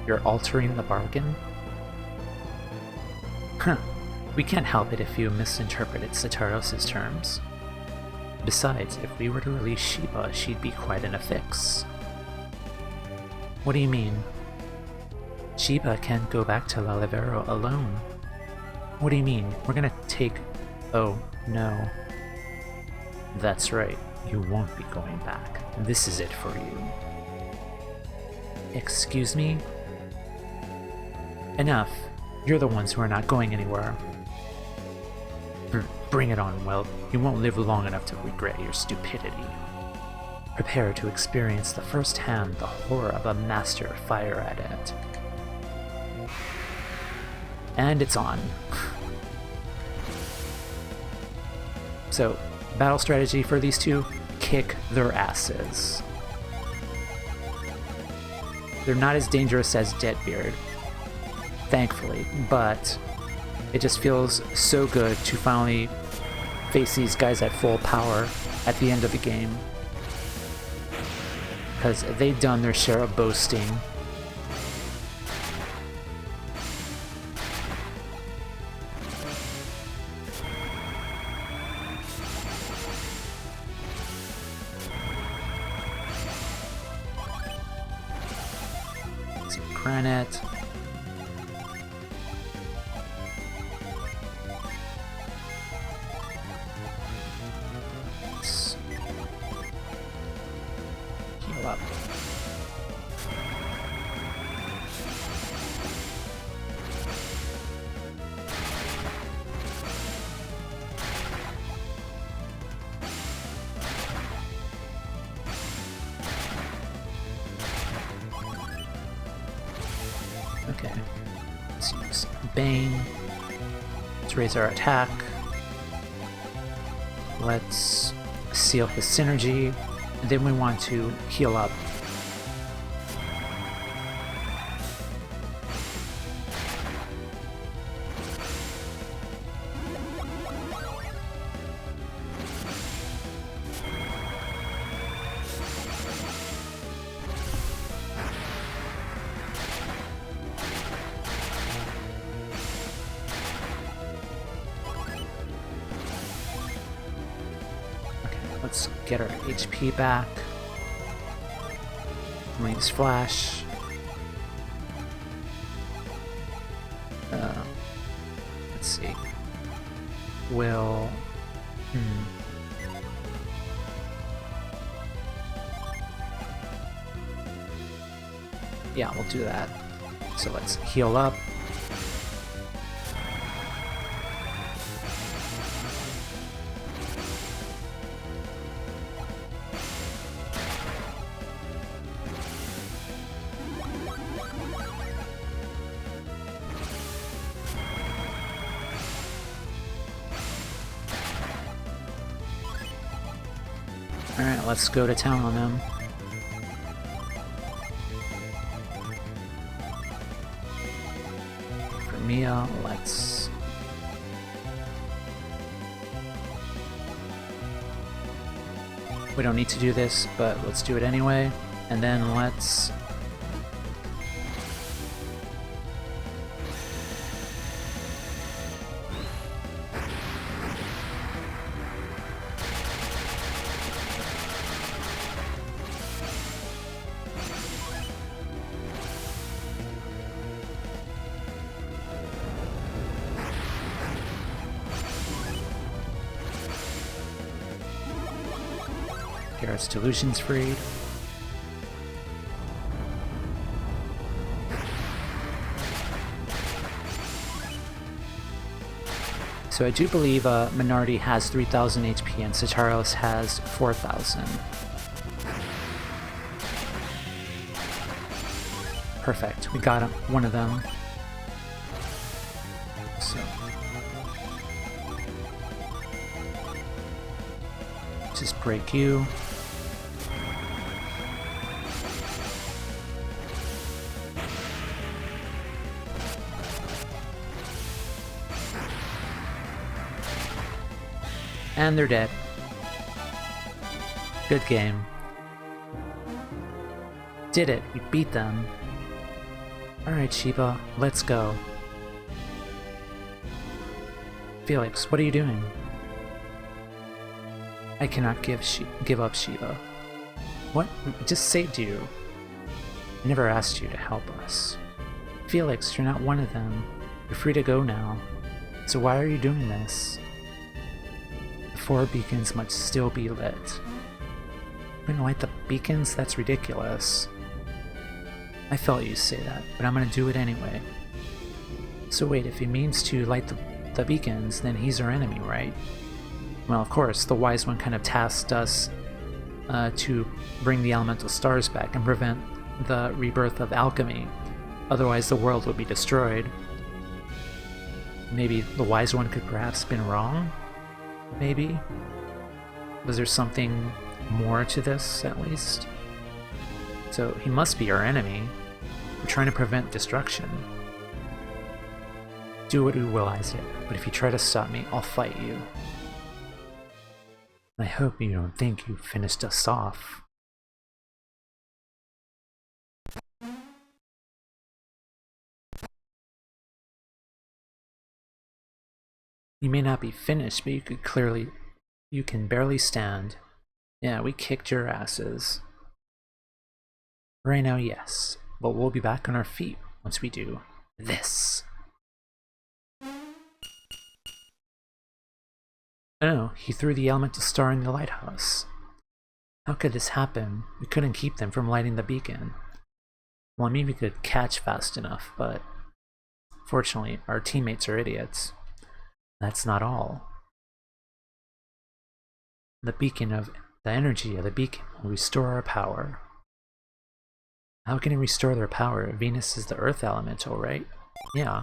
You're altering the bargain? Huh. We can't help it if you misinterpreted Sataros' terms. Besides, if we were to release Sheba, she'd be quite in a fix. What do you mean? Sheba can't go back to Lalivero alone. What do you mean? We're gonna take... Oh, no. That's right. You won't be going back. This is it for you. Excuse me? Enough. You're the ones who are not going anywhere. Bring it on, Welt. You won't live long enough to regret your stupidity. Prepare to experience the first-hand the horror of a master fire adept. And it's on. So, battle strategy for these two, kick their asses. They're not as dangerous as Deadbeard, thankfully, but it just feels so good to finally face these guys at full power at the end of the game. Because they've done their share of boasting. Some granite. Bane. Let's raise our attack. Let's seal his synergy. And then we want to heal up. Let's get our HP back. Use Flash. Let's see. Will... Yeah, we'll do that. So let's heal up. Alright, let's go to town on them. For Mia, let's... We don't need to do this, but let's do it anyway. And then let's... Garrett's delusion's freed. So I do believe Minardi has 3,000 HP and Sitaros has 4,000. Perfect, we got one of them. So just break you. And they're dead. Good game. Did it, we beat them. Alright Shiva, let's go. Felix, what are you doing? I cannot give up Shiva. What? I just saved you. I never asked you to help us. Felix, you're not one of them. You're free to go now. So why are you doing this? The 4 beacons must still be lit. You're gonna light the beacons? That's ridiculous. I felt you'd say that, but I'm gonna do it anyway. So wait, if he means to light the beacons, then he's our enemy, right? Well, of course, the Wise One kind of tasked us to bring the elemental stars back and prevent the rebirth of alchemy. Otherwise, the world would be destroyed. Maybe the Wise One could perhaps have been wrong? Maybe? Was there something more to this, at least? So, he must be our enemy. We're trying to prevent destruction. Do what you will, Isaac, but if you try to stop me, I'll fight you. I hope you don't think you finished us off. You may not be finished, but you can barely stand. Yeah, we kicked your asses. Right now, yes, but we'll be back on our feet once we do this. Oh, he threw the elemental star in the lighthouse. How could this happen? We couldn't keep them from lighting the beacon. Well, I mean, we could catch fast enough, but fortunately, our teammates are idiots. That's not all. The energy of the beacon will restore our power. How can it restore their power? Venus is the earth elemental, right? Yeah.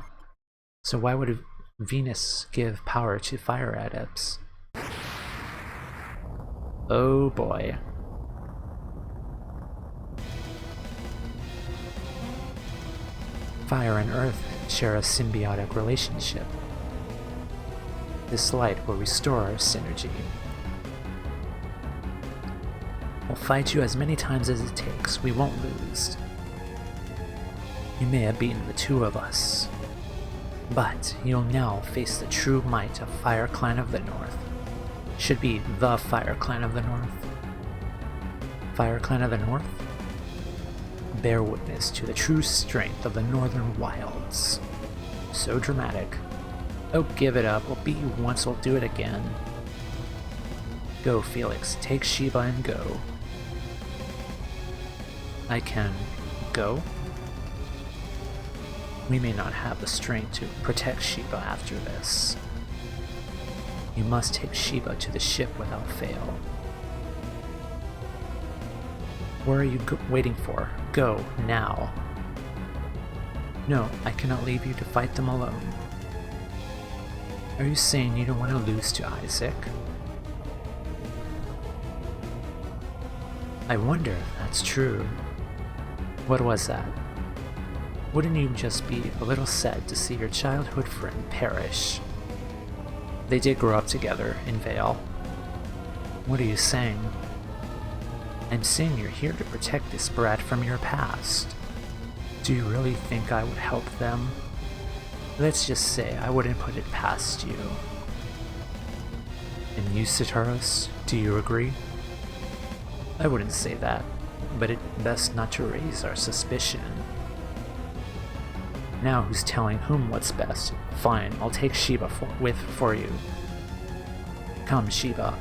So why would Venus give power to fire adepts? Oh boy. Fire and Earth share a symbiotic relationship. This light will restore our synergy. We'll fight you as many times as it takes. We won't lose. You may have beaten the two of us, but you'll now face the true might of Fire Clan of the North. Should be the Fire Clan of the North. Fire Clan of the North? Bear witness to the true strength of the Northern Wilds. So dramatic. Oh, give it up. We'll beat you once, we'll do it again. Go, Felix. Take Sheba and go. I can go? We may not have the strength to protect Sheba after this. You must take Sheba to the ship without fail. Where are you waiting for? Go, now. No, I cannot leave you to fight them alone. Are you saying you don't want to lose to Isaac? I wonder if that's true. What was that? Wouldn't you just be a little sad to see your childhood friend perish? They did grow up together in Vale. What are you saying? I'm saying you're here to protect this brat from your past. Do you really think I would help them? Let's just say I wouldn't put it past you. And you, Sitaros, do you agree? I wouldn't say that, but it's best not to raise our suspicion. Now who's telling whom what's best? Fine, I'll take Sheba for you. Come, Sheba.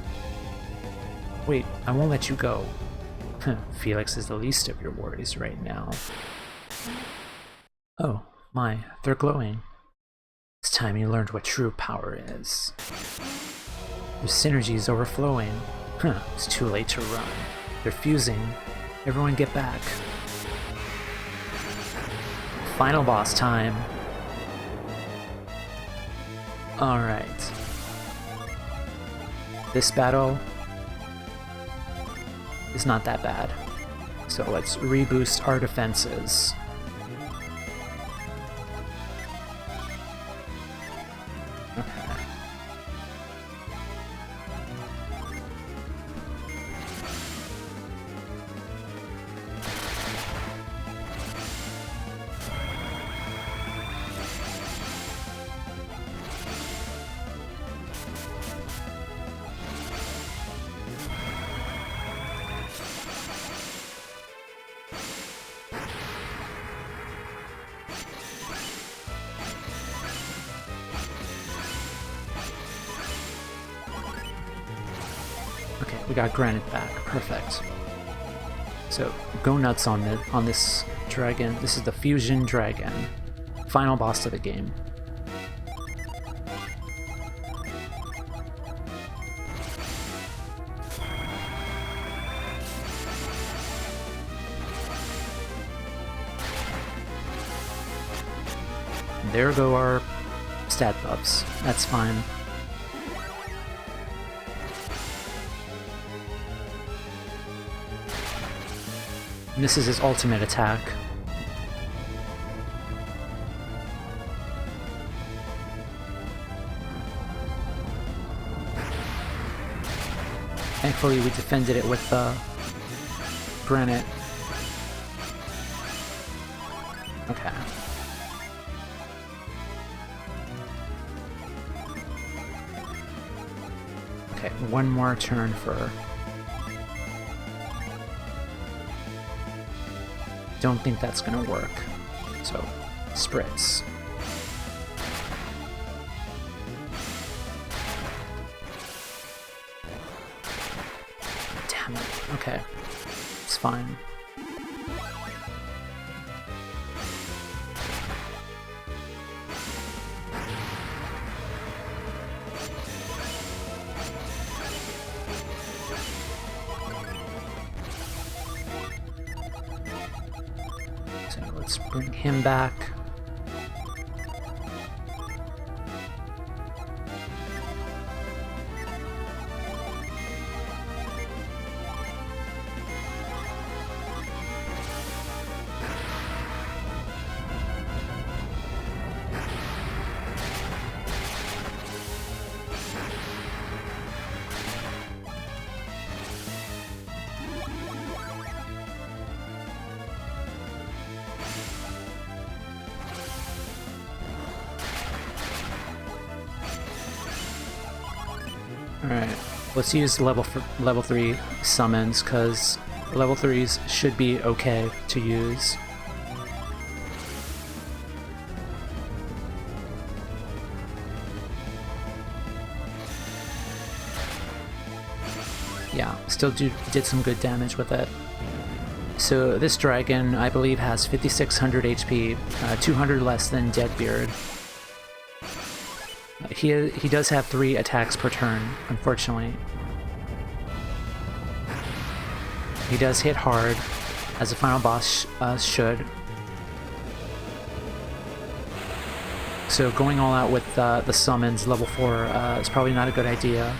Wait, I won't let you go. Felix is the least of your worries right now. Oh, my, they're glowing. It's time you learned what true power is. Your synergy is overflowing. It's too late to run. They're fusing. Everyone get back. Final boss time. Alright. This battle is not that bad. So let's reboost our defenses. Okay. Okay, we got granite back. Perfect. So go nuts on this dragon. This is the fusion dragon. Final boss of the game. There go our stat buffs. That's fine. And this is his ultimate attack. Thankfully we defended it with granite. Okay. Okay, one more turn for... Don't think that's gonna work. So, spritz. Damn it. Okay. It's fine. Let's bring him back. Alright, let's use level 3 summons, because level 3s should be okay to use. Yeah, still did some good damage with it. So this dragon, I believe, has 5600 HP, 200 less than Deadbeard. He does have 3 attacks per turn, unfortunately. He does hit hard, as the final boss should. So going all out with the summons level 4 is probably not a good idea.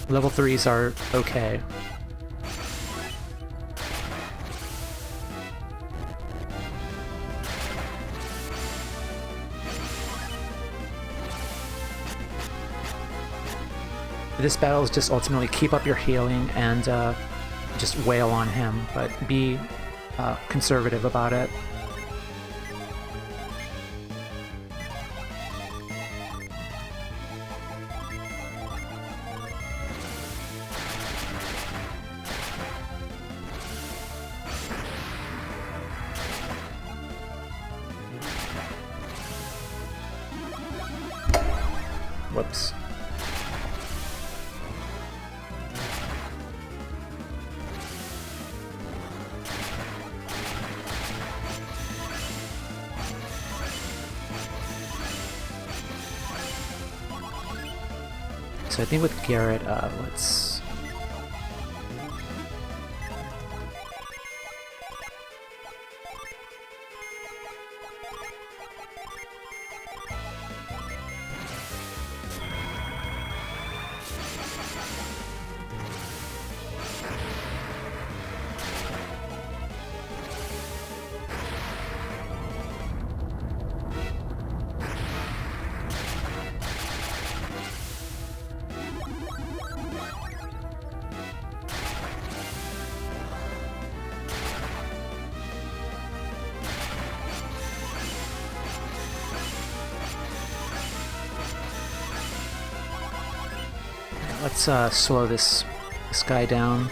Level 3s are okay. This battle is just ultimately keep up your healing and just wail on him, but be conservative about it. Whoops. So I think with Garrett, let's... Let's slow this guy down.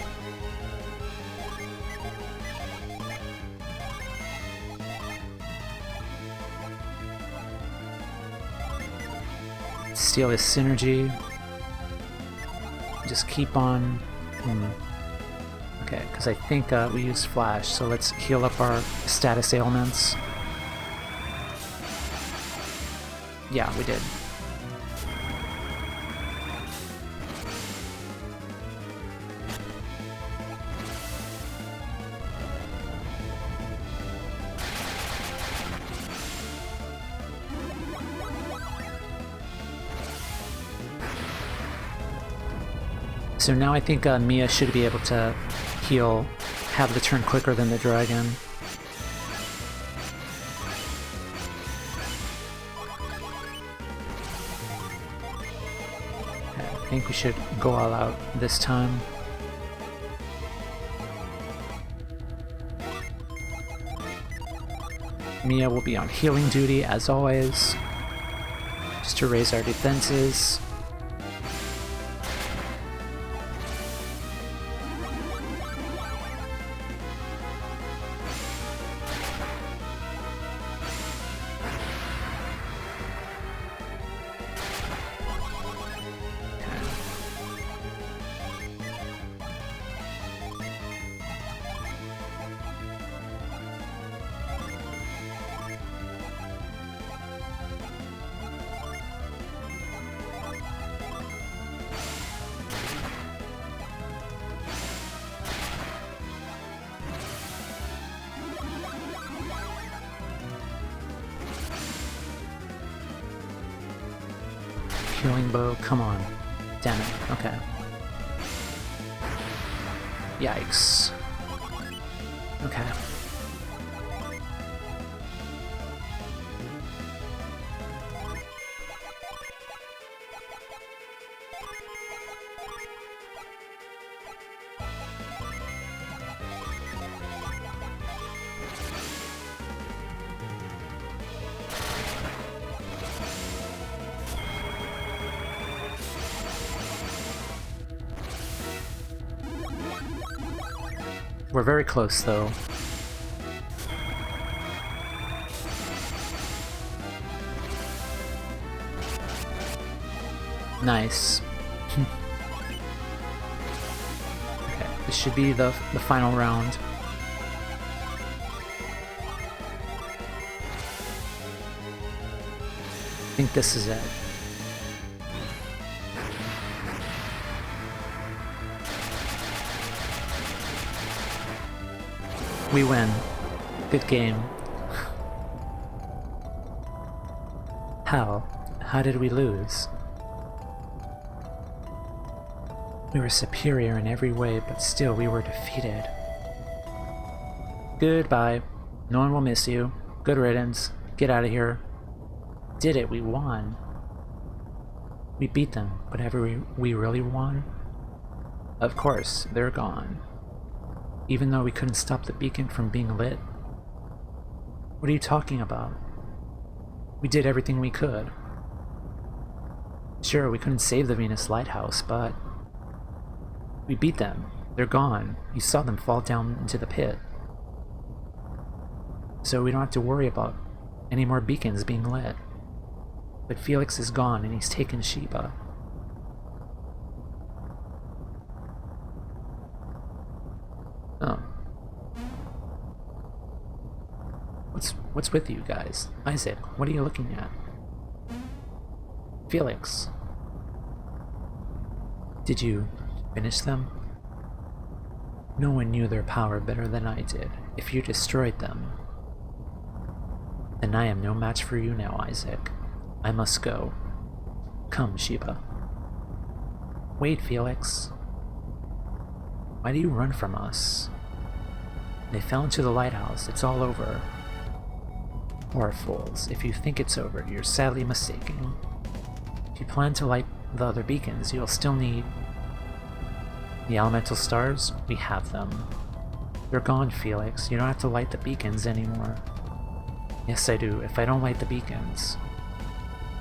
Steal his synergy. Just keep on... Okay, because I think we used Flash, so let's heal up our status ailments. Yeah, we did. So now I think Mia should be able to heal, have the turn quicker than the dragon. Okay, I think we should go all out this time. Mia will be on healing duty as always, just to raise our defenses. Healing bow, come on. Damn it, okay. Yikes. Okay. We're very close, though. Nice. Okay, this should be the final round. I think this is it. We win. Good game. How? How did we lose? We were superior in every way, but still we were defeated. Goodbye. No one will miss you. Good riddance. Get out of here. Did it, we won. We beat them, but have we really won? Of course, they're gone. Even though we couldn't stop the beacon from being lit? What are you talking about? We did everything we could. Sure, we couldn't save the Venus Lighthouse, but we beat them. They're gone. You saw them fall down into the pit. So we don't have to worry about any more beacons being lit. But Felix is gone and he's taken Sheba. Oh. What's with you guys? Isaac, what are you looking at? Felix. Did you finish them? No one knew their power better than I did. If you destroyed them, then I am no match for you now, Isaac. I must go. Come, Sheba. Wait, Felix. Why do you run from us? They fell into the lighthouse. It's all over. Poor fools. If you think it's over, you're sadly mistaken. If you plan to light the other beacons, you'll still need the elemental stars. We have them. They're gone, Felix. You don't have to light the beacons anymore. Yes, I do. If I don't light the beacons,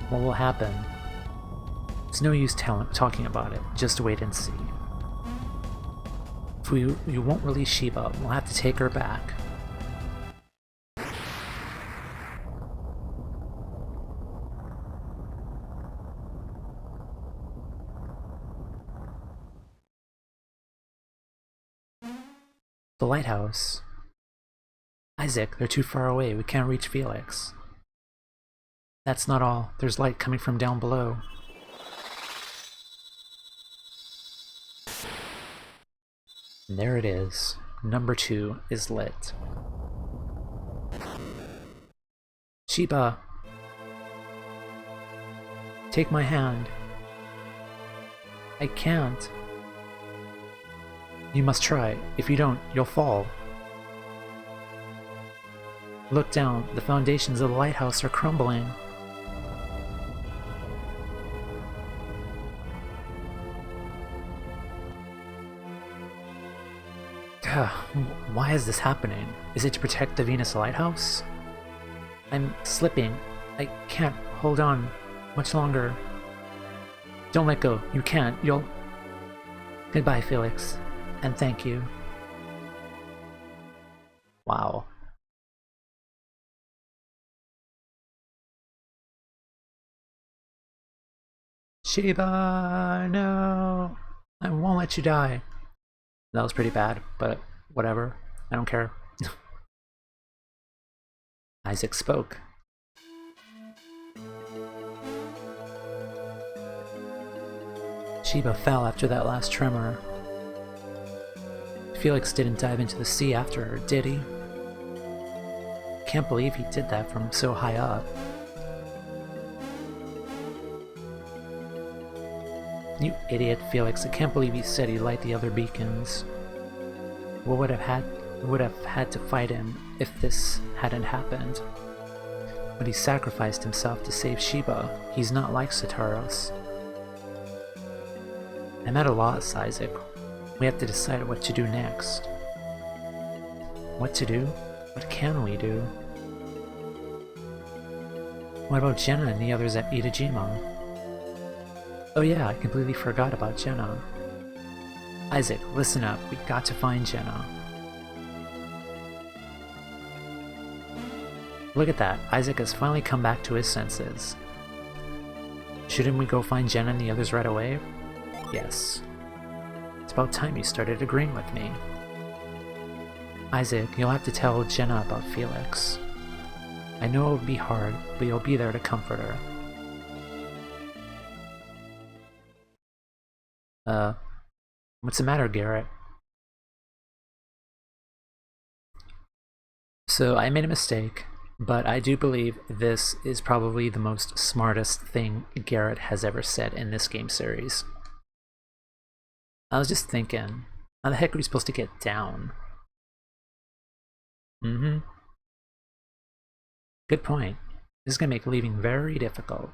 what will happen? It's no use talking about it. Just wait and see. If we won't release Sheba, we'll have to take her back. The lighthouse. Isaac, they're too far away. We can't reach Felix. That's not all. There's light coming from down below. And there it is. Number 2 is lit. Sheba! Take my hand. I can't. You must try. If you don't, you'll fall. Look down. The foundations of the lighthouse are crumbling. Why is this happening? Is it to protect the Venus Lighthouse? I'm slipping. I can't hold on much longer. Don't let go. You can't. You'll... Goodbye, Felix. And thank you. Wow. Sheba, no! I won't let you die. That was pretty bad, but whatever. I don't care. Isaac spoke. Sheba fell after that last tremor. Felix didn't dive into the sea after her, did he? Can't believe he did that from so high up. You idiot, Felix. I can't believe he said he'd light the other beacons. We would have had to fight him if this hadn't happened. But he sacrificed himself to save Sheba. He's not like Sataros. I'm at a loss, Isaac. We have to decide what to do next. What to do? What can we do? What about Jenna and the others at Itajima? Oh yeah, I completely forgot about Jenna. Isaac, listen up. We got to find Jenna. Look at that, Isaac has finally come back to his senses. Shouldn't we go find Jenna and the others right away? Yes. It's about time you started agreeing with me. Isaac, you'll have to tell Jenna about Felix. I know it will be hard, but you'll be there to comfort her. What's the matter, Garrett? So I made a mistake, but I do believe this is probably the most smartest thing Garrett has ever said in this game series. I was just thinking, how the heck are we supposed to get down? Good point. This is gonna make leaving very difficult.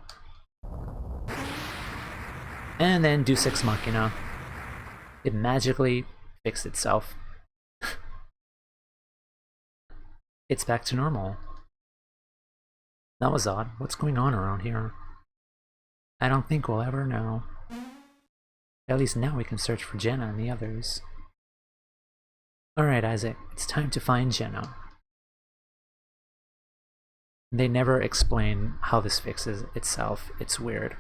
And then Deus Ex Machina. It magically fixed itself. It's back to normal. That was odd. What's going on around here? I don't think we'll ever know. At least now we can search for Jenna and the others. Alright, Isaac, it's time to find Jenna. They never explain how this fixes itself. It's weird.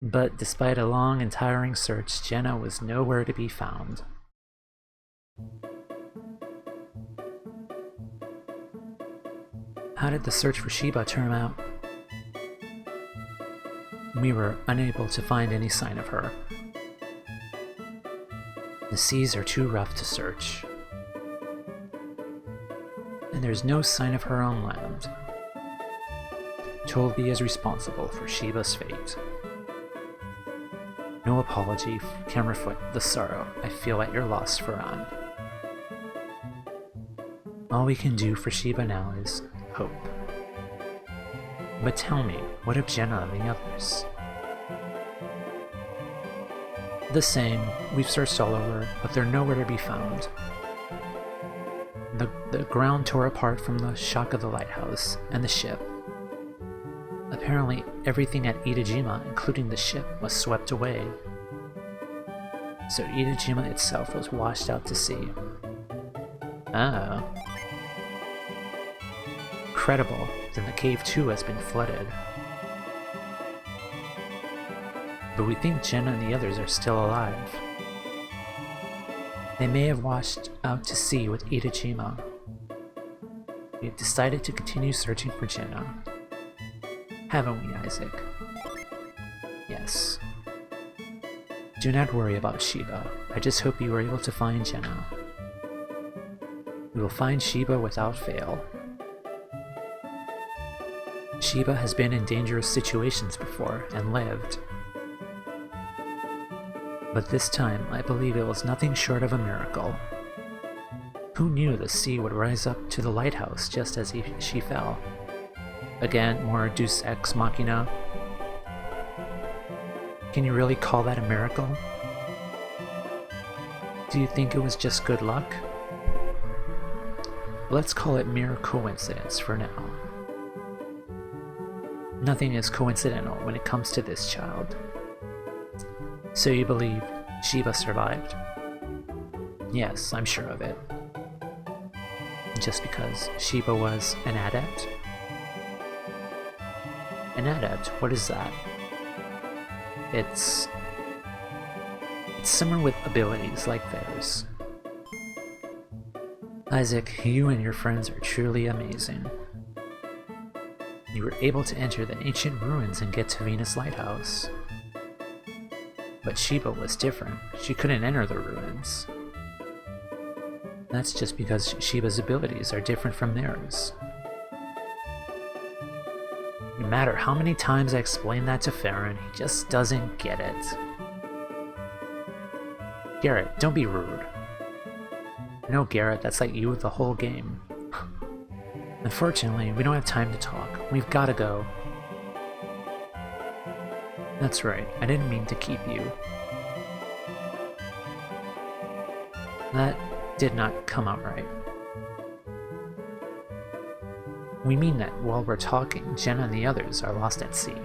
But despite a long and tiring search, Jenna was nowhere to be found. How did the search for Sheba turn out? We were unable to find any sign of her. The seas are too rough to search. And there's no sign of her on land. Tolby is responsible for Sheba's fate. No apology can reflect the sorrow I feel at your loss, Farhan. All we can do for Sheba now is hope. But tell me, what of Jenna and the others? The same. We've searched all over, but they're nowhere to be found. The ground tore apart from the shock of the lighthouse and the ship. Apparently, everything at Itajima, including the ship, was swept away. So Itajima itself was washed out to sea. Oh. Incredible, then the cave too has been flooded. But we think Jenna and the others are still alive. They may have washed out to sea with Itajima. We have decided to continue searching for Jenna. Haven't we, Isaac? Yes. Do not worry about Sheba. I just hope you were able to find Jenna. We will find Sheba without fail. Sheba has been in dangerous situations before and lived. But this time, I believe it was nothing short of a miracle. Who knew the sea would rise up to the lighthouse just as she fell? Again, more Deus Ex Machina. Can you really call that a miracle? Do you think it was just good luck? Let's call it mere coincidence for now. Nothing is coincidental when it comes to this child. So you believe Sheba survived? Yes, I'm sure of it. Just because Sheba was an adept? An adept? What is that? It's similar with abilities like theirs. Isaac, you and your friends are truly amazing. You were able to enter the ancient ruins and get to Venus Lighthouse. But Sheba was different. She couldn't enter the ruins. That's just because Sheba's abilities are different from theirs. No matter how many times I explain that to Farron, he just doesn't get it. Garrett, don't be rude. No, Garrett, that's like you the whole game. Unfortunately, we don't have time to talk. We've gotta go. That's right, I didn't mean to keep you. That did not come out right. We mean that while we're talking, Jenna and the others are lost at sea.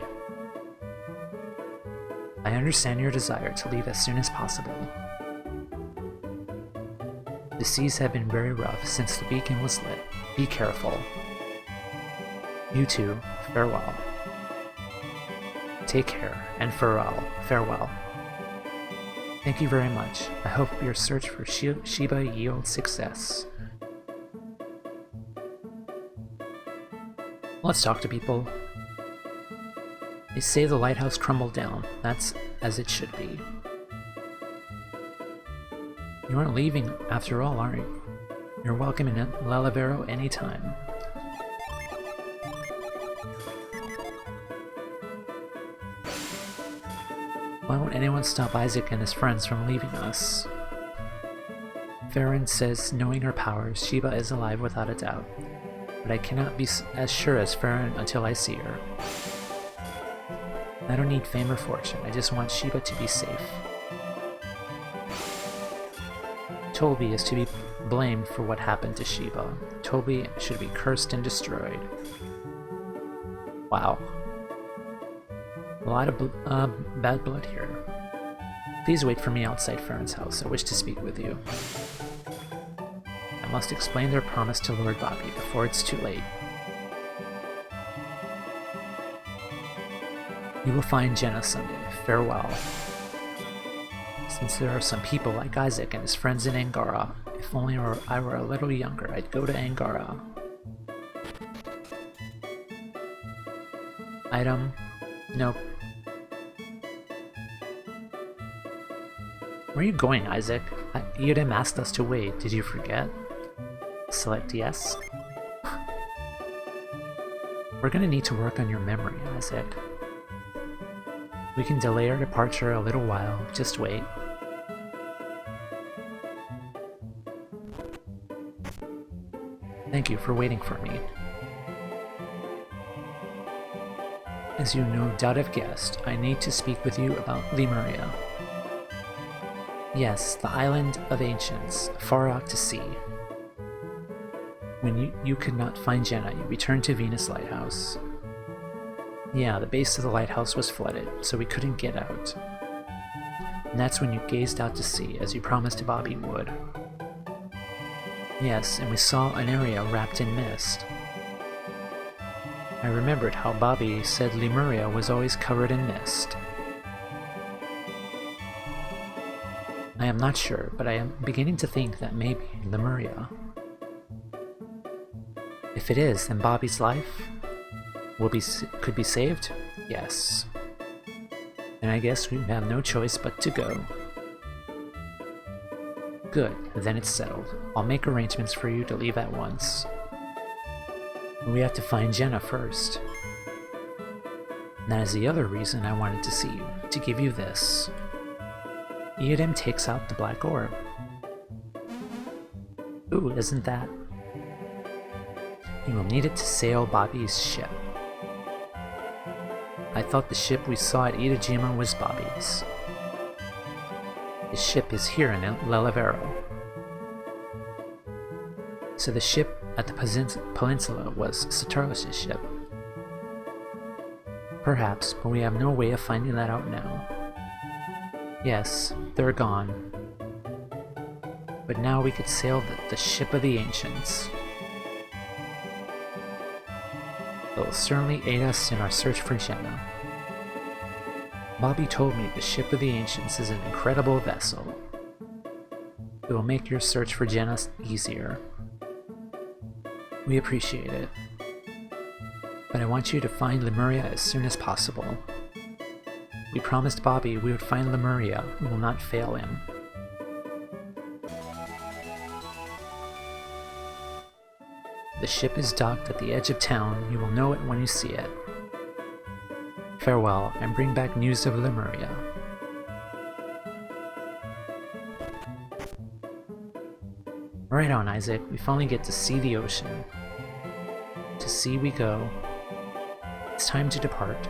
I understand your desire to leave as soon as possible. The seas have been very rough since the beacon was lit. Be careful. You too, farewell. Take care, and farewell. Thank you very much. I hope your search for Sheba yields success. Let's talk to people. They say the lighthouse crumbled down. That's as it should be. You aren't leaving after all, are you? You're welcome in Lelivero anytime. Why won't anyone stop Isaac and his friends from leaving us? Farron says, knowing her powers, Sheba is alive without a doubt. But I cannot be as sure as Farron until I see her. I don't need fame or fortune, I just want Sheba to be safe. Toby is to be blamed for what happened to Sheba. Toby should be cursed and destroyed. Wow. A lot of bad blood here. Please wait for me outside Farron's house. I wish to speak with you. I must explain their promise to Lord Bobby before it's too late. You will find Jenna Sunday. Farewell. Since there are some people like Isaac and his friends in Angara, if only I were a little younger, I'd go to Angara. Item? Nope. Where are you going, Isaac? Edom asked us to wait. Did you forget? Select yes. We're gonna need to work on your memory, Isaac. We can delay our departure a little while. Just wait. Thank you for waiting for me. As you no doubt have guessed, I need to speak with you about Lemuria. Yes, the island of ancients, far out to sea. When you could not find Jenna, you returned to Venus Lighthouse. Yeah, the base of the lighthouse was flooded, so we couldn't get out. And that's when you gazed out to sea, as you promised Bobby would. Yes, and we saw an area wrapped in mist. I remembered how Bobby said Lemuria was always covered in mist. I am not sure, but I am beginning to think that maybe Lemuria. If it is, then Bobby's life could be saved? Yes. And I guess we have no choice but to go. Good, then it's settled. I'll make arrangements for you to leave at once. We have to find Jenna first. And that is the other reason I wanted to see you, to give you this. Edom takes out the black orb. Ooh, isn't that? You will need it to sail Bobby's ship. I thought the ship we saw at Itajima was Bobby's. His ship is here in Lelivero. So the ship at the peninsula was Sataros' ship. Perhaps, but we have no way of finding that out now. Yes, they're gone. But now we could sail the ship of the ancients. It will certainly aid us in our search for Jenna. Bobby told me the ship of the ancients is an incredible vessel. It will make your search for Jenna easier. We appreciate it. But I want you to find Lemuria as soon as possible. We promised Bobby we would find Lemuria. We will not fail him. The ship is docked at the edge of town. You will know it when you see it. Farewell, and bring back news of Lemuria. Right on, Isaac. We finally get to see the ocean. To sea we go. It's time to depart.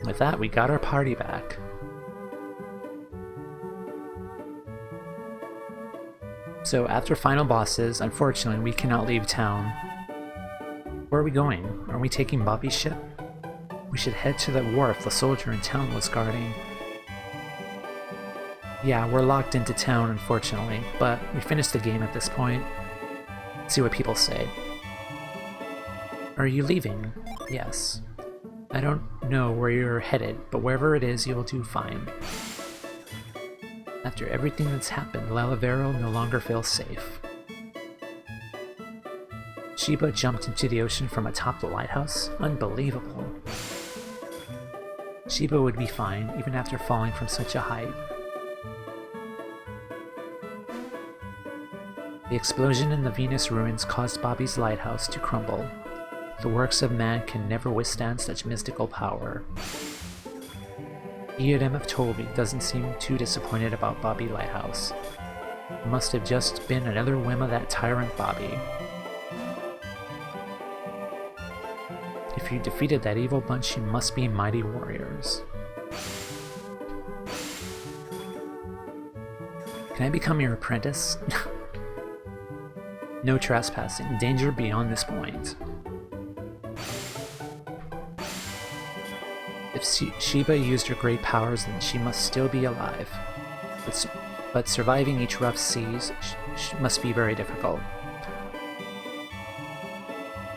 With that, we got our party back. So after final bosses, unfortunately we cannot leave town. Where are we going? Are we taking Bobby's ship? We should head to the wharf the soldier in town was guarding. Yeah, we're locked into town, unfortunately, but we finished the game at this point. Let's see what people say. Are you leaving? Yes. I don't know where you're headed, but wherever it is, you'll do fine. After everything that's happened, Lalavero no longer feels safe. Sheba jumped into the ocean from atop the lighthouse? Unbelievable. Sheba would be fine, even after falling from such a height. The explosion in the Venus ruins caused Bobby's lighthouse to crumble. The works of man can never withstand such mystical power. Eodem of Tolby doesn't seem too disappointed about Bobby Lighthouse. It must have just been another whim of that tyrant Bobby. If you defeated that evil bunch, you must be mighty warriors. Can I become your apprentice? No trespassing. Danger beyond this point. If Sheba used her great powers, then she must still be alive. But surviving each rough seas must be very difficult.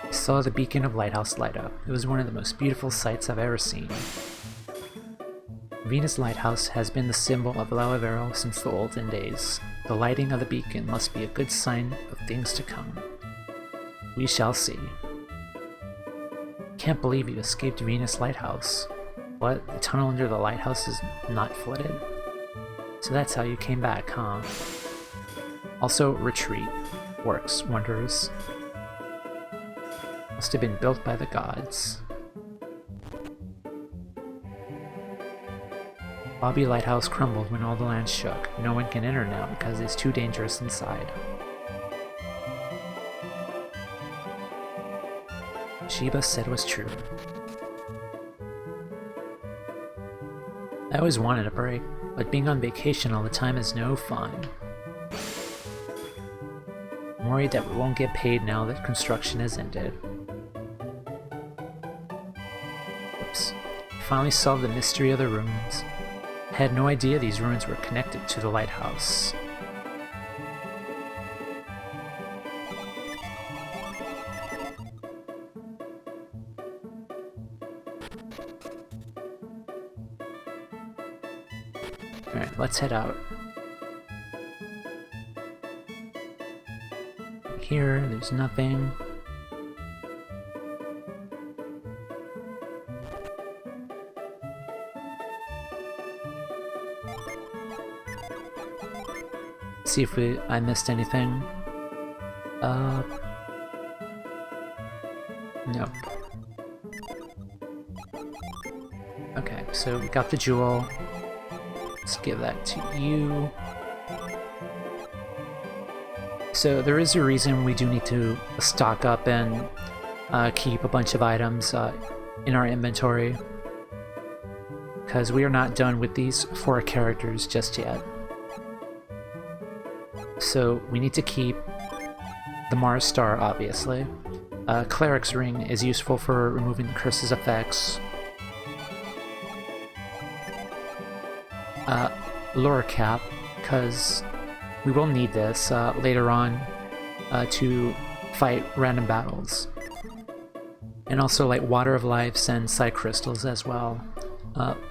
I saw the beacon of Lighthouse light up. It was one of the most beautiful sights I've ever seen. Venus Lighthouse has been the symbol of Lalavero since the olden days. The lighting of the beacon must be a good sign of things to come. We shall see. Can't believe you escaped Venus Lighthouse. What? The tunnel under the lighthouse is not flooded? So that's how you came back, huh? Also, retreat. Works wonders. Must have been built by the gods. Bobby Lighthouse crumbled when all the land shook. No one can enter now because it's too dangerous inside. Sheba said was true. I always wanted a break, but being on vacation all the time is no fun. I'm worried that we won't get paid now that construction has ended. Oops. I finally solved the mystery of the ruins. I had no idea these ruins were connected to the lighthouse. Alright, let's head out. Here, there's nothing. See if I missed anything. Nope. Okay, so we got the jewel. Let's give that to you. So there is a reason we do need to stock up and keep a bunch of items in our inventory, because we are not done with these 4 characters just yet. So we need to keep the Mars Star, obviously. Cleric's Ring is useful for removing the curse's effects. Lure Cap, because we will need this later on to fight random battles. And also like Water of Lives and Side Crystals as well.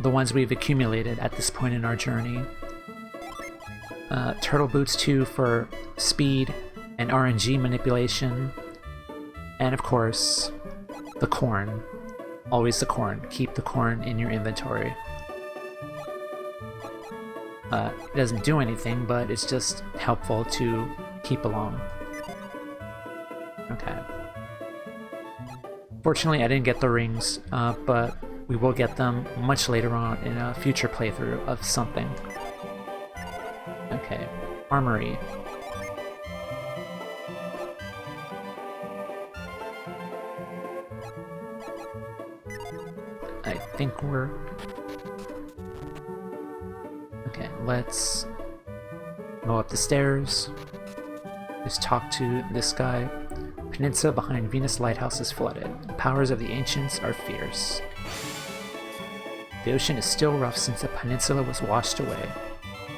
The ones we've accumulated at this point in our journey. Turtle Boots 2 for speed and RNG manipulation. And of course, the corn. Always the corn. Keep the corn in your inventory. It doesn't do anything, but it's just helpful to keep along. Okay. Fortunately, I didn't get the rings, but we will get them much later on in a future playthrough of something. Okay, Armory. I think we're... Okay, let's go up the stairs. Just talk to this guy. Peninsula behind Venus Lighthouse is flooded. The powers of the ancients are fierce. The ocean is still rough since the peninsula was washed away.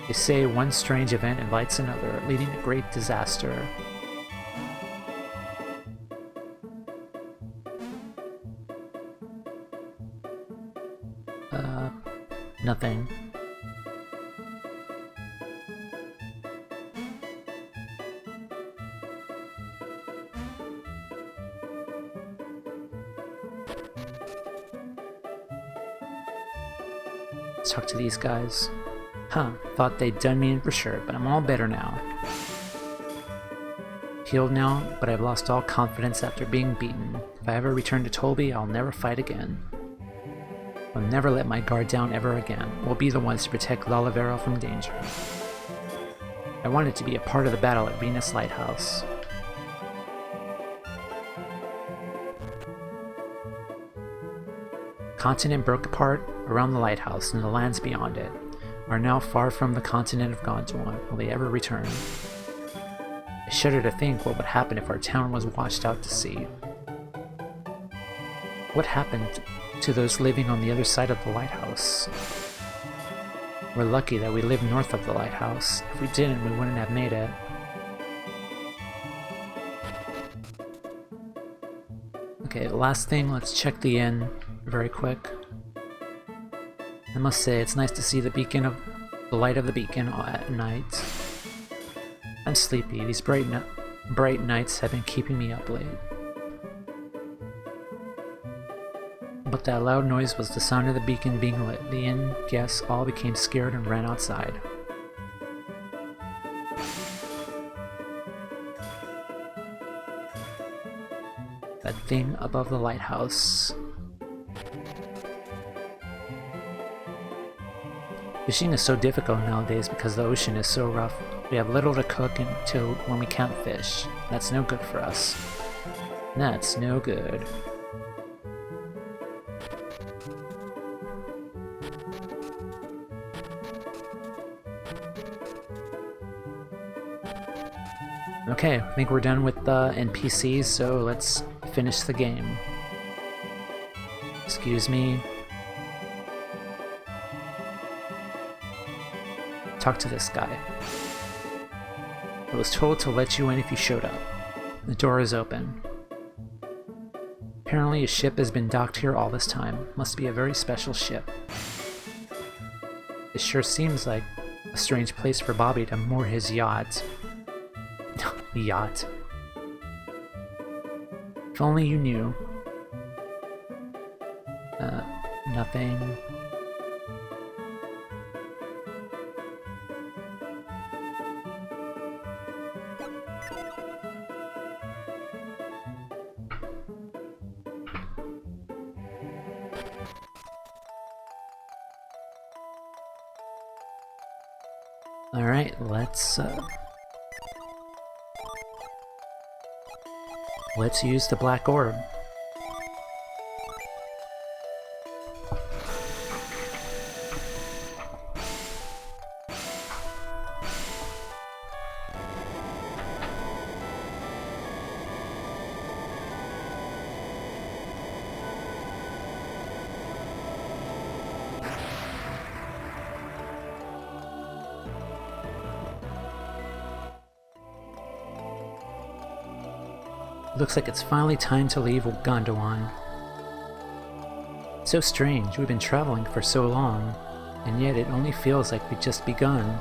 They say one strange event invites another, leading to great disaster. Nothing. Let's talk to these guys. Huh, thought they'd done me in for sure, but I'm all better now. Healed now, but I've lost all confidence after being beaten. If I ever return to Tolby, I'll never fight again. I'll never let my guard down ever again. We'll be the ones to protect Lalavero from danger. I wanted to be a part of the battle at Venus Lighthouse. Continent broke apart around the lighthouse, and the lands beyond it are now far from the continent of Gondwan. Will they ever return? I shudder to think what would happen if our town was washed out to sea. What happened to those living on the other side of the lighthouse? We're lucky that we live north of the lighthouse. If we didn't, we wouldn't have made it. Okay, last thing, let's check the inn very quick. I must say, it's nice to see the light of the beacon at night. I'm sleepy. These bright nights have been keeping me up late. But that loud noise was the sound of the beacon being lit. The inn guests all became scared and ran outside. That thing above the lighthouse. Fishing is so difficult nowadays because the ocean is so rough. We have little to cook until when we can't fish. That's no good for us. That's no good. Okay, I think we're done with the NPCs, so let's finish the game. Excuse me. Talk to this guy. I was told to let you in if you showed up. The door is open. Apparently a ship has been docked here all this time. Must be a very special ship. It sure seems like a strange place for Bobby to moor his yacht. Yacht. If only you knew. Nothing. Alright, let's use the black orb. Looks like it's finally time to leave Gondwan. So strange, we've been traveling for so long, and yet it only feels like we've just begun.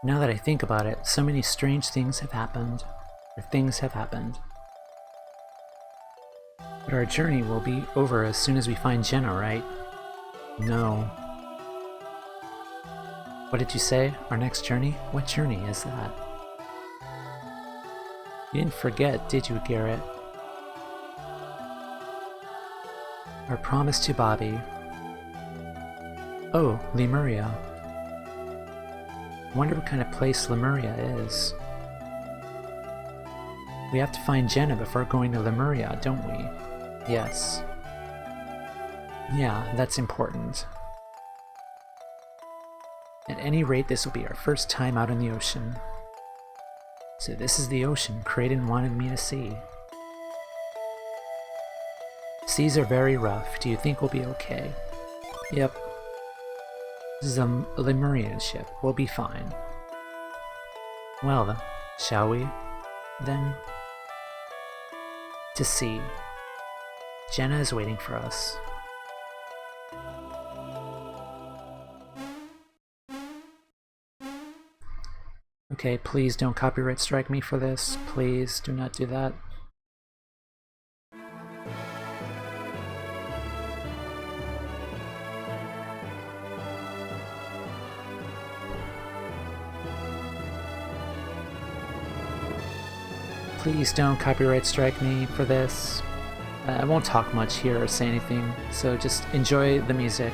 Now that I think about it, so many strange things have happened. But our journey will be over as soon as we find Jenna, right? No. What did you say? Our next journey? What journey is that? You didn't forget, did you, Garrett? Our promise to Bobby. Oh, Lemuria. Wonder what kind of place Lemuria is. We have to find Jenna before going to Lemuria, don't we? Yes. Yeah, that's important. At any rate, this will be our first time out in the ocean. So this is the ocean Kraden wanted me to see. seas are very rough. Do you think we'll be okay? Yep. This is a Lemurian ship. We'll be fine. Well, shall we, then? To sea. Jenna is waiting for us. Okay, please don't copyright strike me for this. Please do not do that. Please don't copyright strike me for this. I won't talk much here or say anything, so just enjoy the music.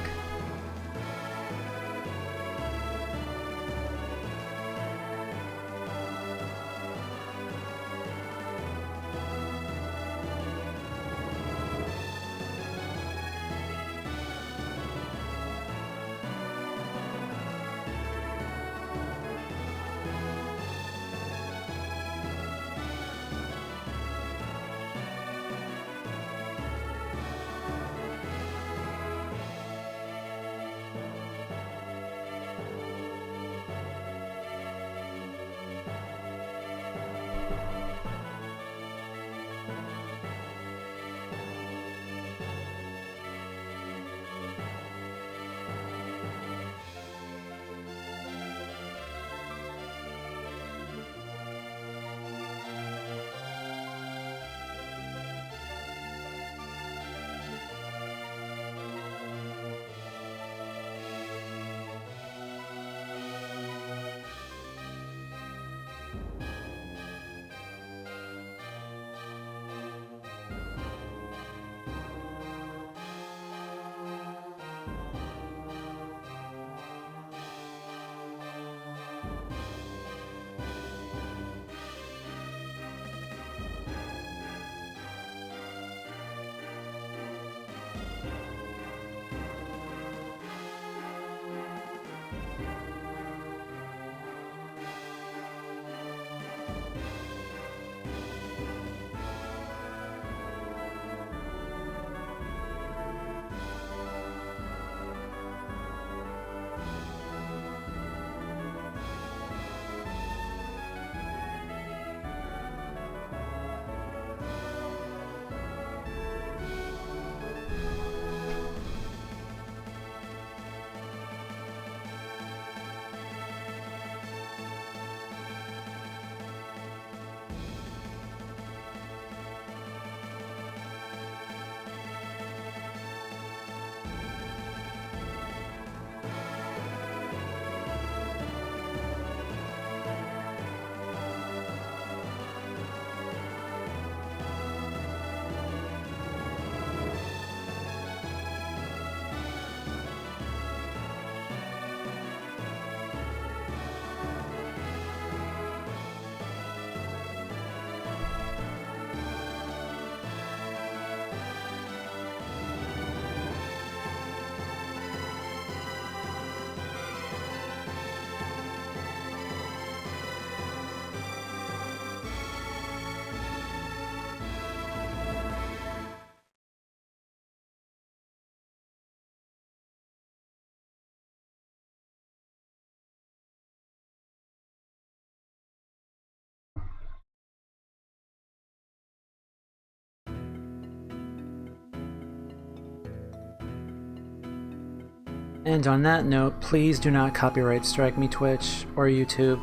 And on that note, please do not copyright strike me, Twitch or YouTube.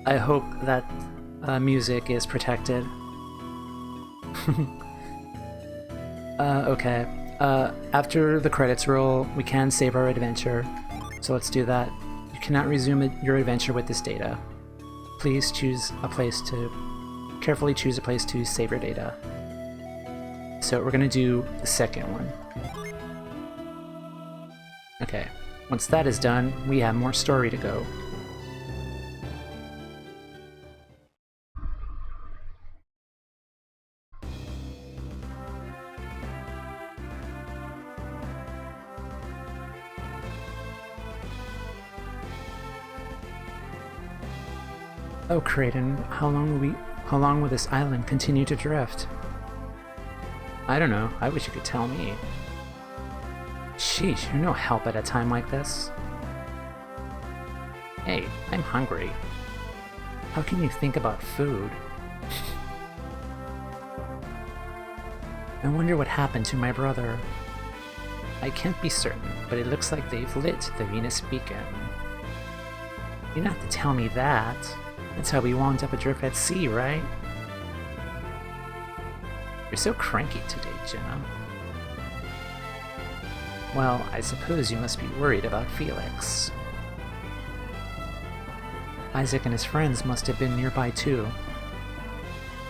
I hope that music is protected. Okay. After the credits roll, we can save our adventure. So let's do that. You cannot resume your adventure with this data. Please carefully choose a place to save your data. So we're gonna do the second one. Okay, once that is done, we have more story to go. Oh, Kraden, how long will this island continue to drift? I don't know. I wish you could tell me. Sheesh, you're no help at a time like this. Hey, I'm hungry. How can you think about food? I wonder what happened to my brother. I can't be certain, but it looks like they've lit the Venus beacon. You don't have to tell me that. That's how we wound up adrift at sea, right? You're so cranky today, Jenna. Well, I suppose you must be worried about Felix. Isaac and his friends must have been nearby too.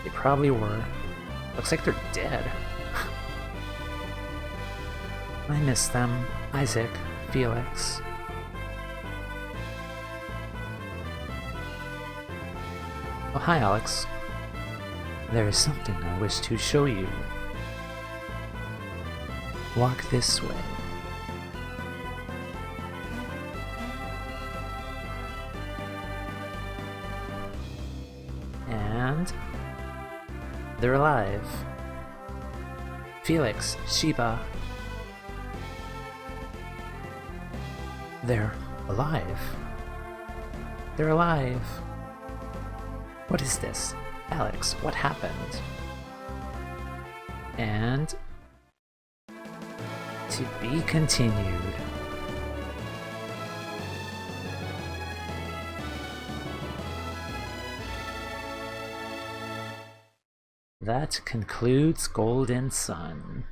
They probably were. Looks like they're dead. I miss them. Isaac, Felix. Oh, hi, Alex. There is something I wish to show you. Walk this way. And they're alive. Felix, Sheba. They're alive. They're alive. What is this? Alex, what happened? And to be continued. That concludes Golden Sun.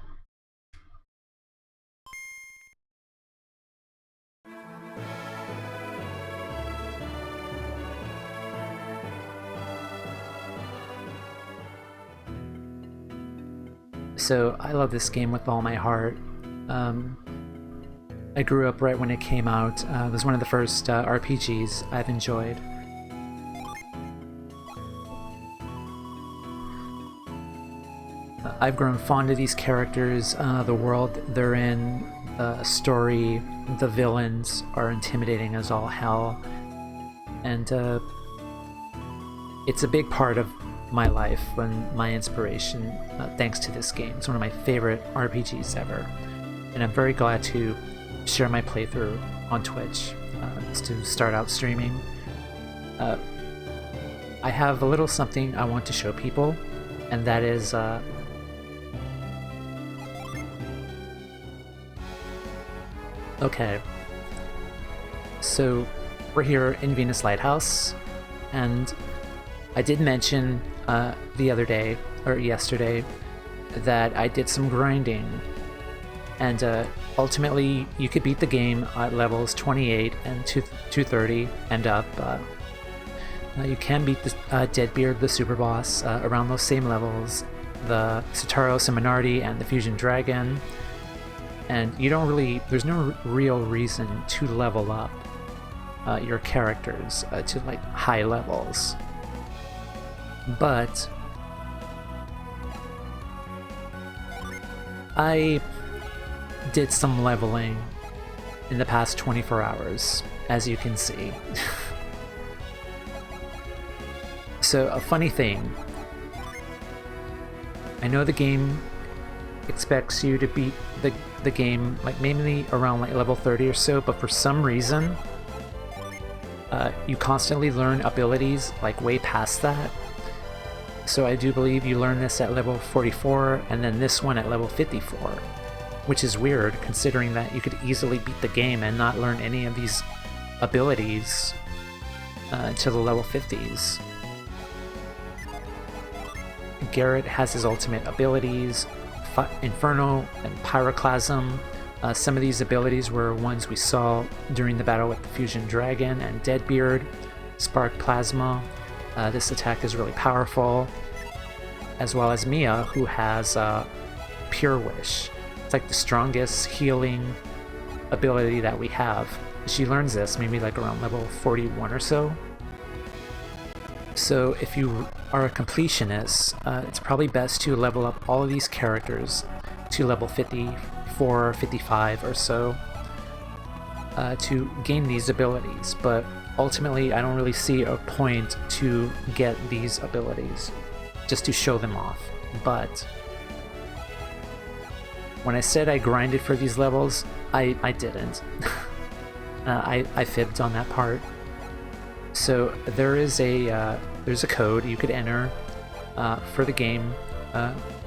So I love this game with all my heart. I grew up right when it came out. It was one of the first RPGs I've enjoyed. I've grown fond of these characters, the world they're in, the story, the villains are intimidating as all hell, and it's a big part of my life and my inspiration thanks to this game. It's one of my favorite RPGs ever, and I'm very glad to share my playthrough on Twitch to start out streaming. I have a little something I want to show people, and that is okay, so we're here in Venus Lighthouse, and I did mention the other day, or yesterday, that I did some grinding, and ultimately you could beat the game at levels 28 and 230 and up. You can beat the Deadbeard, the super boss, around those same levels, the Sitaros and Minardi and the Fusion Dragon, and you don't really, there's no real reason to level up your characters to like high levels. But I did some leveling in the past 24 hours, as you can see. So a funny thing, I know the game expects you to beat the game like mainly around like level 30 or so, but for some reason you constantly learn abilities like way past that. So I do believe you learn this at level 44 and then this one at level 54, which is weird considering that you could easily beat the game and not learn any of these abilities to the level 50s. Garrett has his ultimate abilities, Inferno and Pyroclasm. Some of these abilities were ones we saw during the battle with the Fusion Dragon and Deadbeard. Spark Plasma. This attack is really powerful. As well as Mia, who has Pure Wish. It's like the strongest healing ability that we have. She learns this maybe like around level 41 or so. So if you are a completionist, it's probably best to level up all of these characters to level 54, 55 or so to gain these abilities. But ultimately, I don't really see a point to get these abilities, just to show them off. But When I said I grinded for these levels, I didn't. I fibbed on that part. So there's a code you could enter for the game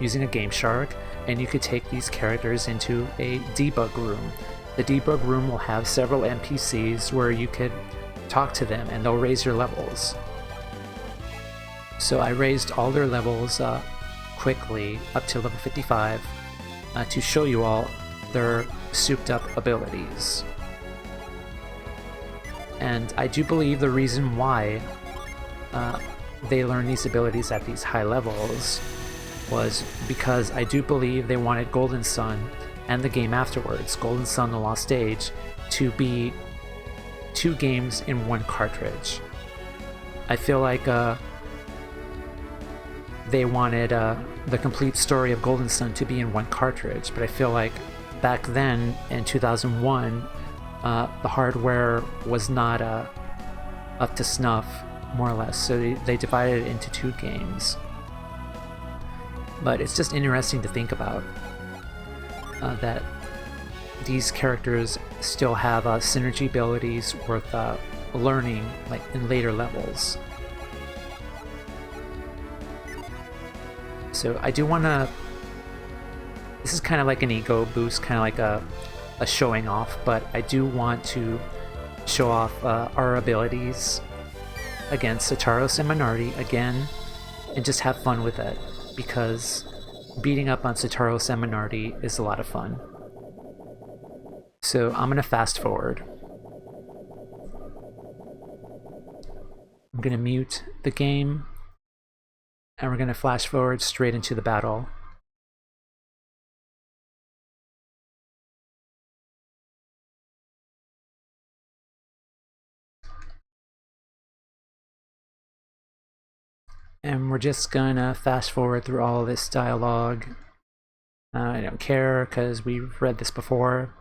using a Game Shark, and you could take these characters into a debug room. The debug room will have several NPCs where you could talk to them and they'll raise your levels. So I raised all their levels quickly up to level 55 to show you all their souped up abilities. And I do believe the reason why they learned these abilities at these high levels was because I do believe they wanted Golden Sun and the game afterwards, Golden Sun: The Lost Age, to be 2 games in 1 cartridge. I feel like they wanted the complete story of Golden Sun to be in 1 cartridge, but I feel like back then in 2001 the hardware was not up to snuff, more or less, so they divided it into 2 games. But it's just interesting to think about that these characters still have synergy abilities worth learning, like in later levels. So I do want to... This is kind of like an ego boost, kind of like a showing off, but I do want to show off our abilities against Sataros and Minardi again, and just have fun with it, because beating up on Sataros and Minardi is a lot of fun. So I'm going to fast forward. I'm going to mute the game, and we're going to flash forward straight into the battle. And we're just gonna fast forward through all this dialogue. I don't care, because we've read this before.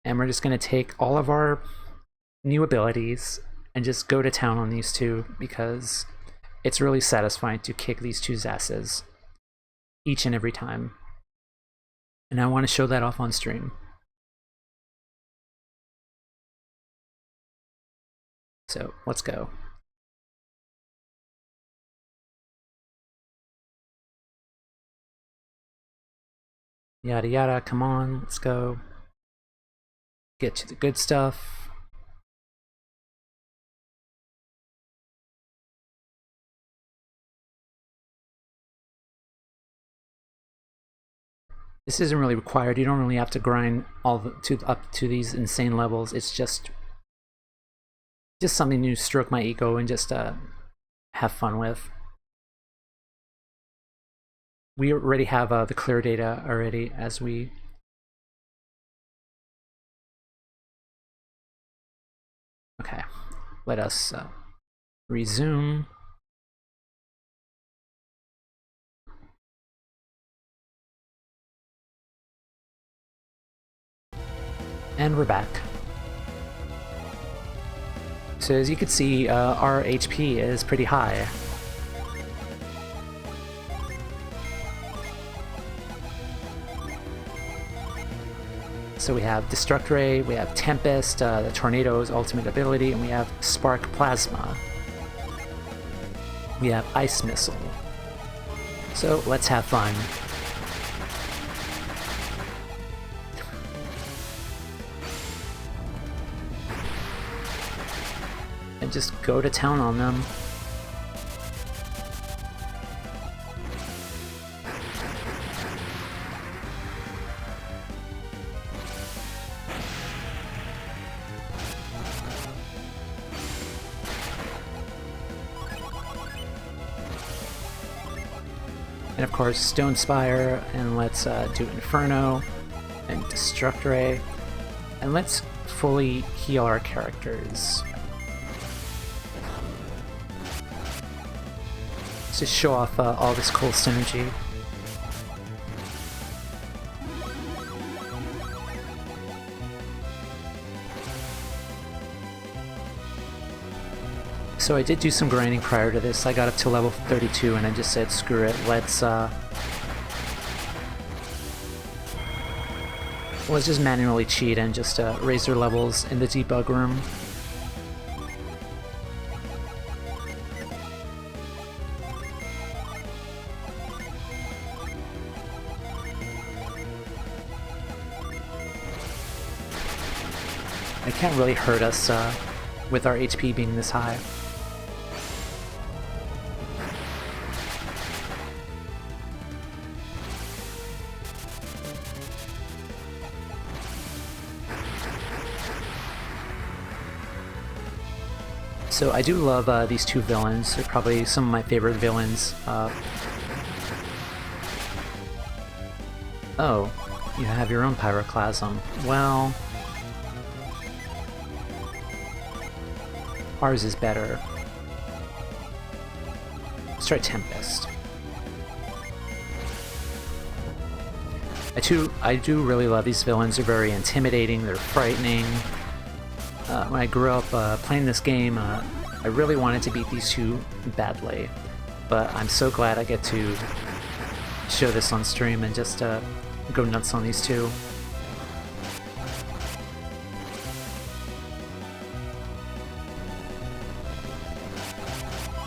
And we're just gonna take all of our new abilities and just go to town on these 2, because it's really satisfying to kick these 2's asses each and every time. And I want to show that off on stream. So let's go. Yada yada, come on, let's go. Get to the good stuff. This isn't really required. You don't really have to grind up to these insane levels. It's just something to stroke my ego and just have fun with. We already have the clear data already as we... Okay, let us resume. And we're back. So as you can see, our HP is pretty high. So we have Destruct Ray, we have Tempest, the Tornado's ultimate ability, and we have Spark Plasma. We have Ice Missile. So let's have fun. And just go to town on them. And of course, Stone Spire, and let's do Inferno and Destruct Ray, and let's fully heal our characters. To show off all this cool synergy. So I did do some grinding prior to this. I got up to level 32 and I just said, screw it, let's just manually cheat and just raise their levels in the debug room. It can't really hurt us with our HP being this high. So I do love these two villains. They're probably some of my favorite villains. Oh, you have your own pyroclasm. Well, ours is better. Let's try Tempest. I do really love these villains. They're very intimidating, they're frightening. When I grew up playing this game, I really wanted to beat these two badly, but I'm so glad I get to show this on stream and just go nuts on these two.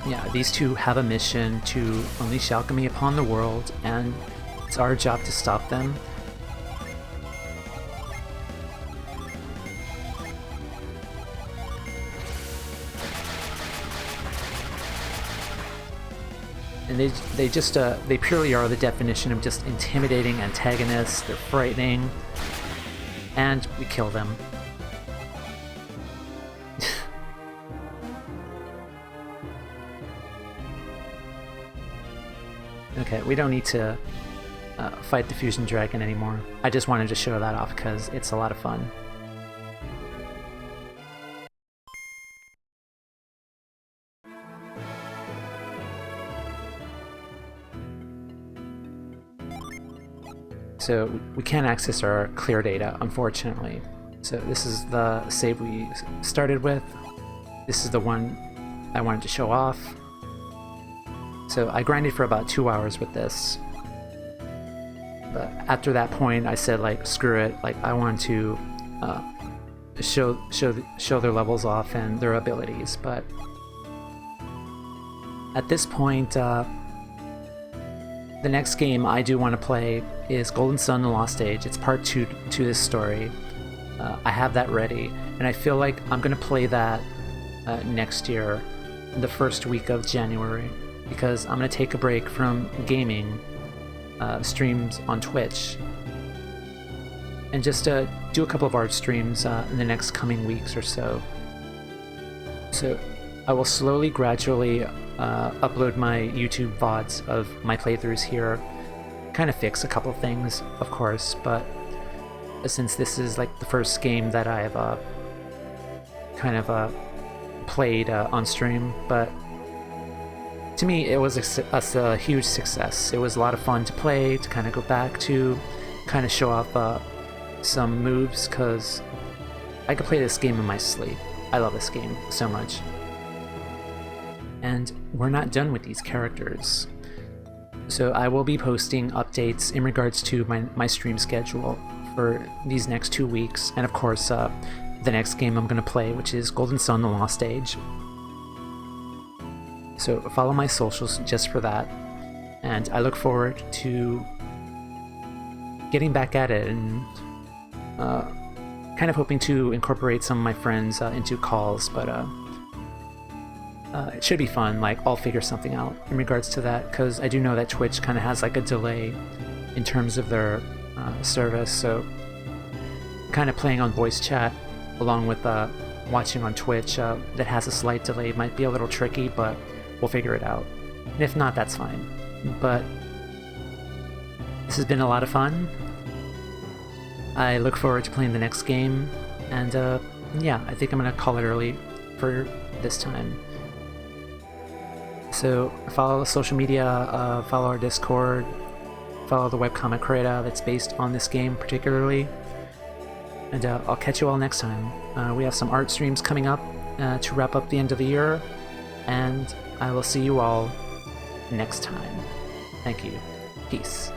Yeah, these two have a mission to unleash alchemy upon the world, and it's our job to stop them. And they purely are the definition of just intimidating antagonists. They're frightening, and we kill them. Okay, we don't need to fight the Fusion Dragon anymore. I just wanted to show that off because it's a lot of fun. So we can't access our clear data, unfortunately. So this is the save we started with. This is the one I wanted to show off. So I grinded for about 2 hours with this. But after that point, I said, like, screw it. Like, I want to show their levels off and their abilities. But at this point, the next game I do want to play is Golden Sun: The Lost Age. It's part 2 to this story. I have that ready, and I feel like I'm going to play that next year, the first week of January, because I'm going to take a break from gaming streams on Twitch and just do a couple of art streams in the next coming weeks or so. So I will slowly, gradually upload my YouTube VODs of my playthroughs here, kind of fix a couple things, of course, but since this is like the first game that I've kind of played on stream, but to me it was a huge success. It was a lot of fun to play, to kind of go back to, kind of show off some moves, because I could play this game in my sleep. I love this game so much. And we're not done with these characters. So I will be posting updates in regards to my stream schedule for these next 2 weeks, and of course the next game I'm going to play, which is Golden Sun: The Lost Age. So follow my socials just for that, and I look forward to getting back at it and kind of hoping to incorporate some of my friends into calls, but it should be fun. Like, I'll figure something out in regards to that, because I do know that Twitch kind of has like a delay in terms of their service, so kind of playing on voice chat along with watching on Twitch that has a slight delay might be a little tricky, but we'll figure it out. And if not, that's fine. But this has been a lot of fun. I look forward to playing the next game, and yeah, I think I'm gonna call it early for this time. So follow the social media, follow our Discord, follow the webcomic creator that's based on this game particularly, and I'll catch you all next time. We have some art streams coming up to wrap up the end of the year, and I will see you all next time. Thank you. Peace.